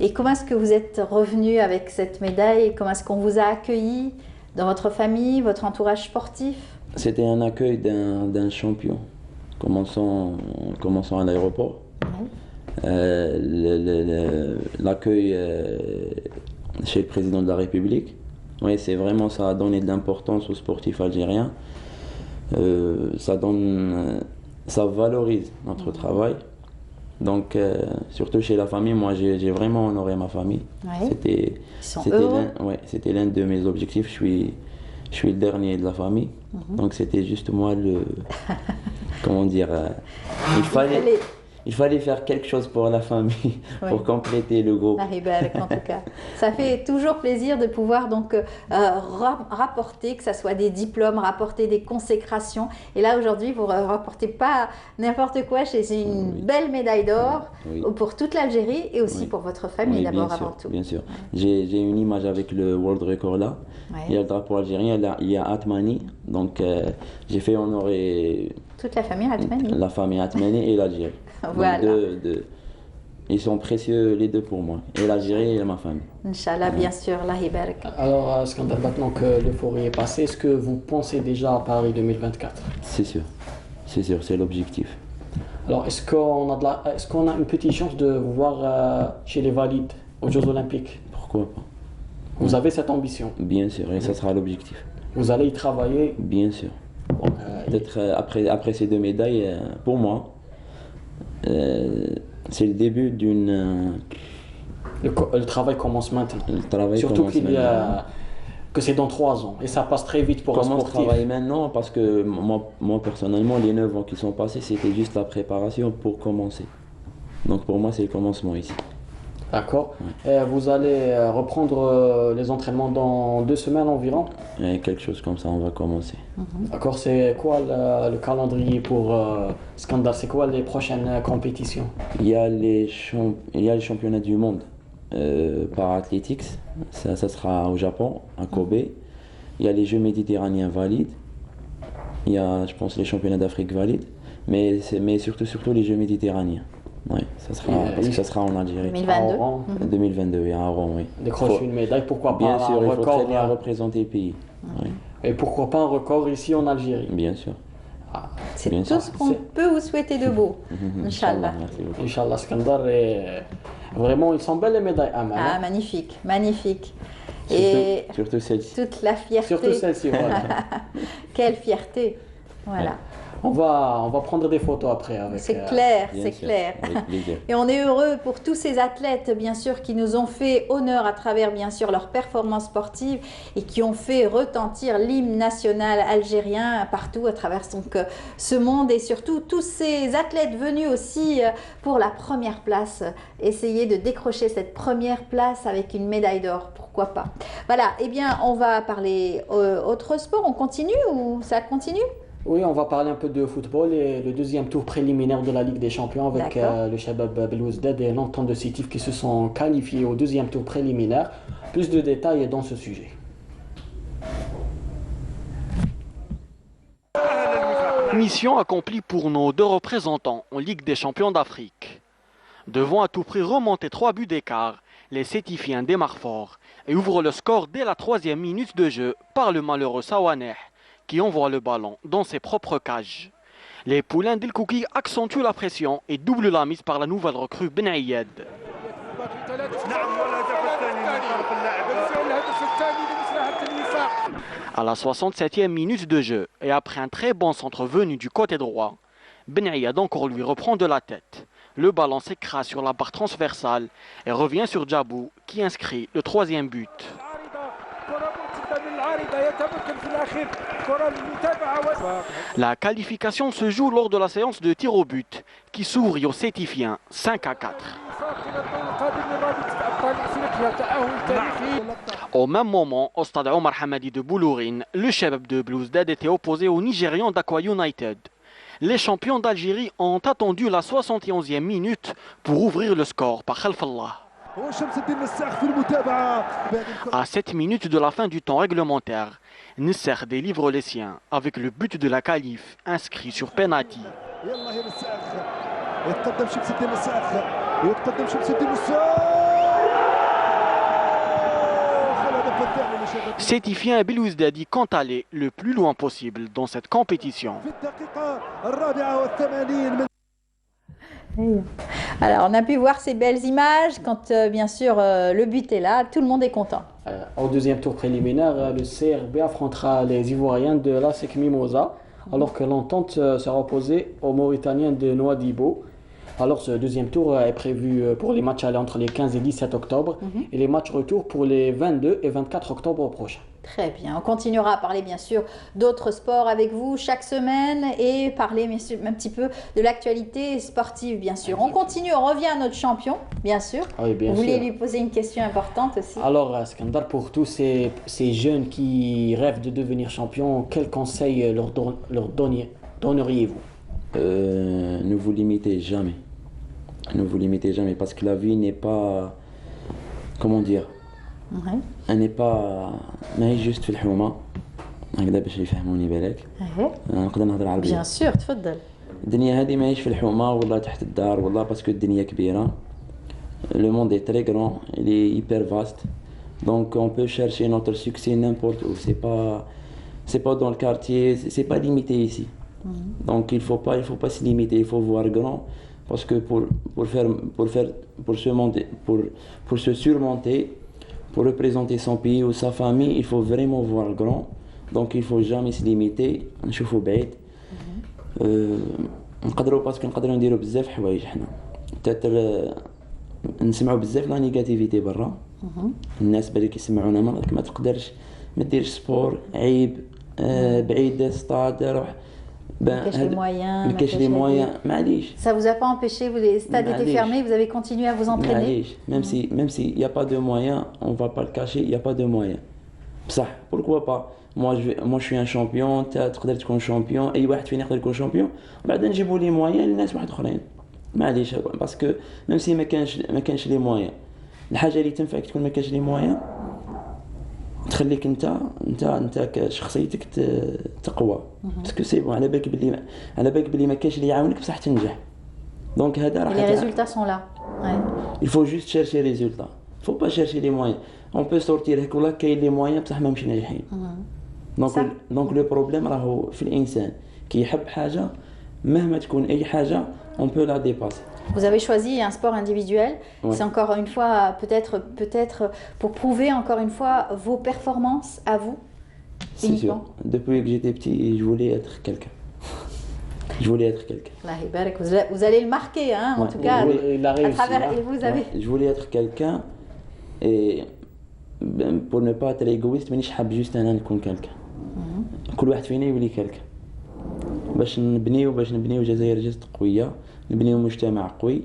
Et comment est-ce que vous êtes revenu avec cette médaille? Comment est-ce qu'on vous a accueilli dans votre famille, votre entourage sportif? C'était un accueil d'un champion, commençant à l'aéroport. L'accueil chez le président de la République. Oui, c'est vraiment, ça a donné de l'importance aux sportifs algériens. Ça valorise notre travail. Donc, surtout chez la famille, moi j'ai vraiment honoré ma famille. Ouais. C'était l'un de mes objectifs. Je suis le dernier de la famille. Donc c'était juste moi comment dire, il fallait faire quelque chose pour la famille, pour compléter le groupe. En tout cas. Ça fait toujours plaisir de pouvoir donc rapporter, que ce soit des diplômes, rapporter des consécrations. Et là aujourd'hui, vous ne rapportez pas n'importe quoi, c'est une belle médaille d'or pour toute l'Algérie et aussi pour votre famille d'abord avant tout. Bien sûr. J'ai une image avec le World Record là. Il y a le drapeau algérien, il y a Atmani. Donc j'ai fait honorer toute la famille Atmani. La famille Atmani et l'Algérie. Voilà. Ils sont précieux les deux pour moi, et l'Algérie et ma famille. Inch'Allah, bien sûr, Allah Ibarak. Alors, Skandar, maintenant que l'euphorie est passée, est-ce que vous pensez déjà à Paris 2024? C'est sûr, c'est l'objectif. Alors, est-ce qu'on a une petite chance de vous voir chez les valides aux Jeux Olympiques? Pourquoi pas? Vous avez cette ambition? Bien sûr, et ça sera l'objectif. Vous allez y travailler? Bien sûr. Peut-être après ces 2 médailles, pour moi, c'est le début d'une... Le travail commence maintenant. Surtout que c'est dans 3 ans et ça passe très vite pour un sportif. Je commence à travailler maintenant parce que moi personnellement, les 9 ans qui sont passés, c'était juste la préparation pour commencer. Donc pour moi, c'est le commencement ici. D'accord. Vous allez reprendre les entraînements dans 2 semaines environ? Quelque chose comme ça, on va commencer. D'accord. C'est quoi le calendrier pour Skandar? C'est quoi les prochaines compétitions? Il y a les championnats du monde par athletics. Ça sera au Japon, à Kobe. Il y a les Jeux méditerranéens valides. Il y a, je pense, les championnats d'Afrique valides. Mais surtout les Jeux méditerranéens. Oui, parce que ça sera en Algérie. 2022. 2022, oui, à Oran, oui. Décrocher une médaille, pourquoi pas? Bien sûr, il faut très bien représenter le pays. Oui. Et pourquoi pas un record ici en Algérie? Bien sûr. C'est tout ce qu'on peut vous souhaiter de beau. Inch'Allah. Inch'Allah, Skandar. Et vraiment, ils sont belles les médailles. Ah, magnifique, magnifique. Surtout celle-ci. Toute la fierté. Surtout celle-ci, voilà. Quelle fierté. Voilà. Ouais. On va prendre des photos après. C'est clair, c'est clair. Et on est heureux pour tous ces athlètes, bien sûr, qui nous ont fait honneur à travers, bien sûr, leurs performances sportives et qui ont fait retentir l'hymne national algérien partout à travers ce monde. Et surtout, tous ces athlètes venus aussi pour la première place, essayer de décrocher cette première place avec une médaille d'or. Pourquoi pas? Voilà, eh bien, on va parler autre sport. On continue ou ça continue? Oui, on va parler un peu de football et le 2e tour préliminaire de la Ligue des Champions avec le Shabab Belouizdad et l'Entente de Sétif qui se sont qualifiés au 2e tour préliminaire. Plus de détails dans ce sujet. Mission accomplie pour nos 2 représentants en Ligue des Champions d'Afrique. Devant à tout prix remonter 3 buts d'écart, les Sétifiens démarrent fort et ouvrent le score dès la 3e minute de jeu par le malheureux Sawaneh, qui envoie le ballon dans ses propres cages. Les poulains d'El Kouki accentuent la pression et doublent la mise par la nouvelle recrue Ben Ayed. À la 67e minute de jeu et après un très bon centre venu du côté droit, Ben Ayed encore lui reprend de la tête. Le ballon s'écrase sur la barre transversale et revient sur Djabou qui inscrit le 3e but. La qualification se joue lors de la séance de tir au but qui s'ouvrit aux Sétifiens 5-4. Au même moment, au stade Omar Hamadi de Boulourine, le Shabab de Belouizdad était opposé au Nigérian d'Aqua United. Les champions d'Algérie ont attendu la 71e minute pour ouvrir le score par Khalfallah. À 7 minutes de la fin du temps réglementaire, Nesser délivre les siens avec le but de la qualif inscrit sur penalty. Sétifien Belouizdadi quant à aller le plus loin possible dans cette compétition. Alors, on a pu voir ces belles images quand, bien sûr, le but est là, tout le monde est content. Au deuxième tour préliminaire, le CRB affrontera les Ivoiriens de l'ASEC Mimosa, alors que l'entente sera opposée aux Mauritaniens de Nouadhibou. Alors, ce deuxième tour est prévu pour les matchs allés entre les 15 et 17 octobre et les matchs retour pour les 22 et 24 octobre prochains. Très bien. On continuera à parler, bien sûr, d'autres sports avec vous chaque semaine et parler un petit peu de l'actualité sportive, bien sûr. On continue, on revient à notre champion, bien sûr. Oui, bien Vous voulez sûr. lui poser une question importante aussi? Alors, Skandar, pour tous ces jeunes qui rêvent de devenir champions, quels conseils leur donneriez-vous? Ne vous limitez jamais. Ne vous limitez jamais parce que la vie n'est pas. Comment dire? Elle n'est pas. ماهي juste في الحومة. هكذا باش يفهموني بالك. نقدر نهضر عربية. Bien sûr, تفضل. الدنيا هذه ماهيش في الحومة والله تحت الدار والله باسكو الدنيا كبيرة. Le monde est très grand, il est hyper vaste. Donc on peut chercher notre succès n'importe où. C'est pas dans le quartier, c'est pas limité ici. Donc il faut pas se limiter, il faut voir grand parce que pour se surmonter, pour représenter son pays ou sa famille, il faut vraiment voir grand. Donc il faut jamais se limiter, نشوفوا بعيد. نقدروا باسكو نقدروا نديروا بزاف حوايج حنا. نسمعوا بزاف لا نيجاتيفيتي برا. الناس بالك يسمعونا ما تقدرش ما ديرش سبور عيب بعيد ستاد روح. ما كاش les moyens. Ça vous a pas empêché, les stades étaient fermés, vous avez continué à vous entraîner? Même s'il n'y a pas de moyens, on va pas le cacher, il n'y a pas de moyens. بصح pourquoi pas? Moi je suis un champion, تقدر تكون champion, اي واحد فينا يقدر يكون champion. بعد نجيبوا لي moyens للناس واحد اخرين. معليش باسكو même si ما كانش لي moyens. الحاجه اللي تنفعك تكون ما كانش لي moyens تخليك انت كشخصيتك تقوى باسكو سي بون على بالك بلي ما كاينش اللي يعاونك بصح تنجح دونك هذا راح les résultats sont là. il faut juste chercher les résultats, faut pas chercher les moyens. on peut sortir هيك والله كاين لي moyens بصح ما مش ناجحين. دونك لو بروبليم راهو في الانسان كي يحب حاجه مهما تكون اي حاجه on peut la dépasser. Vous avez choisi un sport individuel. C'est encore une fois peut-être pour prouver encore une fois vos performances à vous. C'est sûr. Depuis que j'étais petit, je voulais être quelqu'un. Vous allez le marquer, hein, en tout cas. À travers, et vous avez. Je voulais être quelqu'un et pour ne pas être égoïste, مانيش حاب juste أنا نكون quelqu'un. كل واحد فينا يولي quelqu'un. باش نبنيو جزائر جزء قوية. نبنيو مجتمع قوي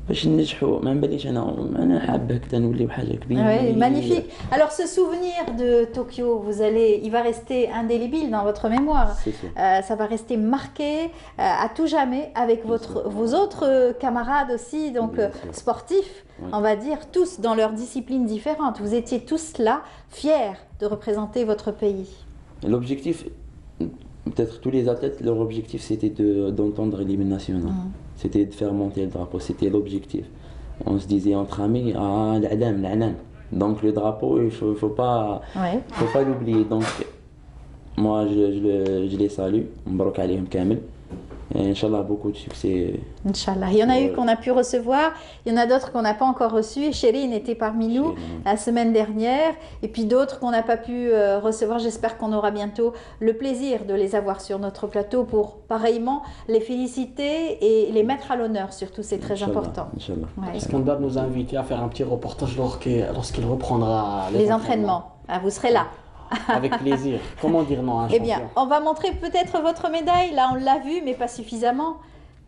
باش ننجحوا ما نباليش انا حاب هكذا نوليو حاجه كبيره. Magnifique. Alors ce souvenir de Tokyo, il va rester indélébile dans votre mémoire. Ça va rester marqué à tout jamais avec vos autres camarades aussi, donc sportifs, on va dire tous dans leurs disciplines différentes. Vous étiez tous là, fiers de représenter votre pays. L'objectif, peut-être tous les athlètes, leur objectif c'était d'entendre l'hymne national. C'était de faire monter le drapeau, c'était l'objectif. On se disait entre amis, l'Alam. Donc le drapeau, il faut pas l'oublier. Donc moi je les salue, مبروك عليهم كامل. Et Inch'Allah, beaucoup de succès. Inch'Allah. Il y en a eu qu'on a pu recevoir, il y en a d'autres qu'on n'a pas encore reçus. Chérine était parmi nous la semaine dernière, et puis d'autres qu'on n'a pas pu recevoir. J'espère qu'on aura bientôt le plaisir de les avoir sur notre plateau pour pareillement les féliciter et les mettre à l'honneur. Surtout, c'est très important. Skandar nous a invités à faire un petit reportage lorsqu'il reprendra les entraînements. Ah, vous serez là. Avec plaisir. Comment dire non à un champion? Eh bien, on va montrer peut-être votre médaille. Là, on l'a vue, mais pas suffisamment.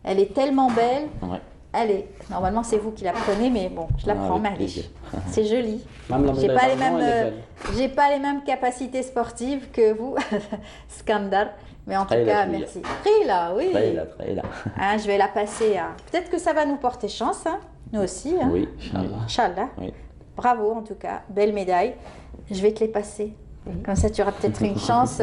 Elle est tellement belle. Allez, normalement, c'est vous qui la prenez, mais bon, je la prends, Mahlish. C'est joli. J'ai pas les mêmes capacités sportives que vous, Skandar. Mais en tout cas, merci. Trila, oui. Trila. Hein, je vais la passer. Hein. Peut-être que ça va nous porter chance, hein. Nous aussi. Hein. Oui, Inch'Allah. Oui. Bravo en tout cas, belle médaille. Je vais te les passer. Comme ça, tu auras peut-être une chance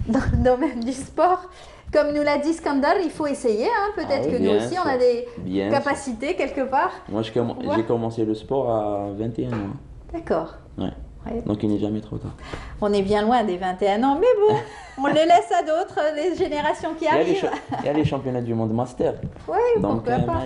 dans le domaine du sport. Comme nous l'a dit Skandar, il faut essayer. Hein. Peut-être que nous aussi, on a des capacités quelque part. Moi, j'ai commencé le sport à 21 ans. D'accord. Ouais. Donc il n'est jamais trop tard. On est bien loin des 21 ans, mais bon, on le laisse à d'autres, les générations qui arrivent. Il y a les championnats du monde master. Oui, pourquoi pas.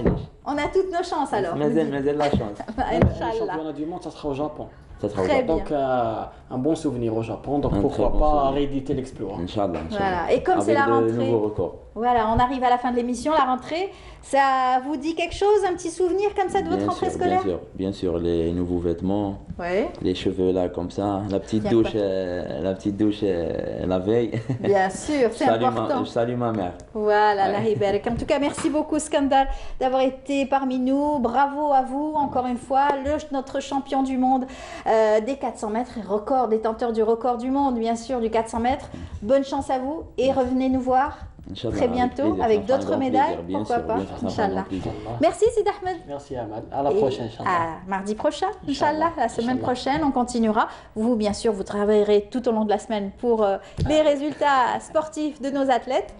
On a toutes nos chances alors. Mais elle a la chance. Les championnats du monde, ça sera au Japon. Très bien. Donc un bon souvenir au Japon, donc pourquoi pas rééditer l'exploit. Inch'Allah. Voilà. Et comme c'est la rentrée, nouveaux records. Voilà, on arrive à la fin de l'émission, la rentrée. Ça vous dit quelque chose, un petit souvenir comme ça de votre rentrée scolaire? Bien sûr, les nouveaux vêtements, ouais. Les cheveux là comme ça, la petite douche la veille. Bien sûr, c'est important. Je salue ma mère. Voilà, la Hiberk. En tout cas, merci beaucoup Skandar d'avoir été parmi nous. Bravo à vous, encore une fois, notre champion du monde des 400 mètres, record, détenteur du record du monde, bien sûr, du 400 mètres. Bonne chance à vous et revenez nous voir très bientôt avec d'autres médailles, pourquoi pas, Inch'Allah. Merci Sid Ahmed. Merci Ahmed, à la prochaine, Inch'Allah. À mardi prochain, Inch'Allah, la semaine prochaine, on continuera. Vous, bien sûr, vous travaillerez tout au long de la semaine pour les résultats sportifs de nos athlètes.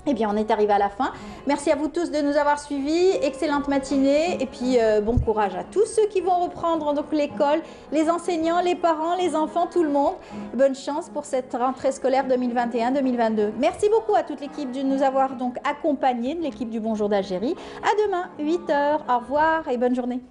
Eh bien, on est arrivé à la fin. Merci à vous tous de nous avoir suivis. Excellente matinée. Et puis, bon courage à tous ceux qui vont reprendre donc l'école, les enseignants, les parents, les enfants, tout le monde. Bonne chance pour cette rentrée scolaire 2021-2022. Merci beaucoup à toute l'équipe de nous avoir donc accompagnés, de l'équipe du Bonjour d'Algérie. À demain, 8 h. Au revoir et bonne journée.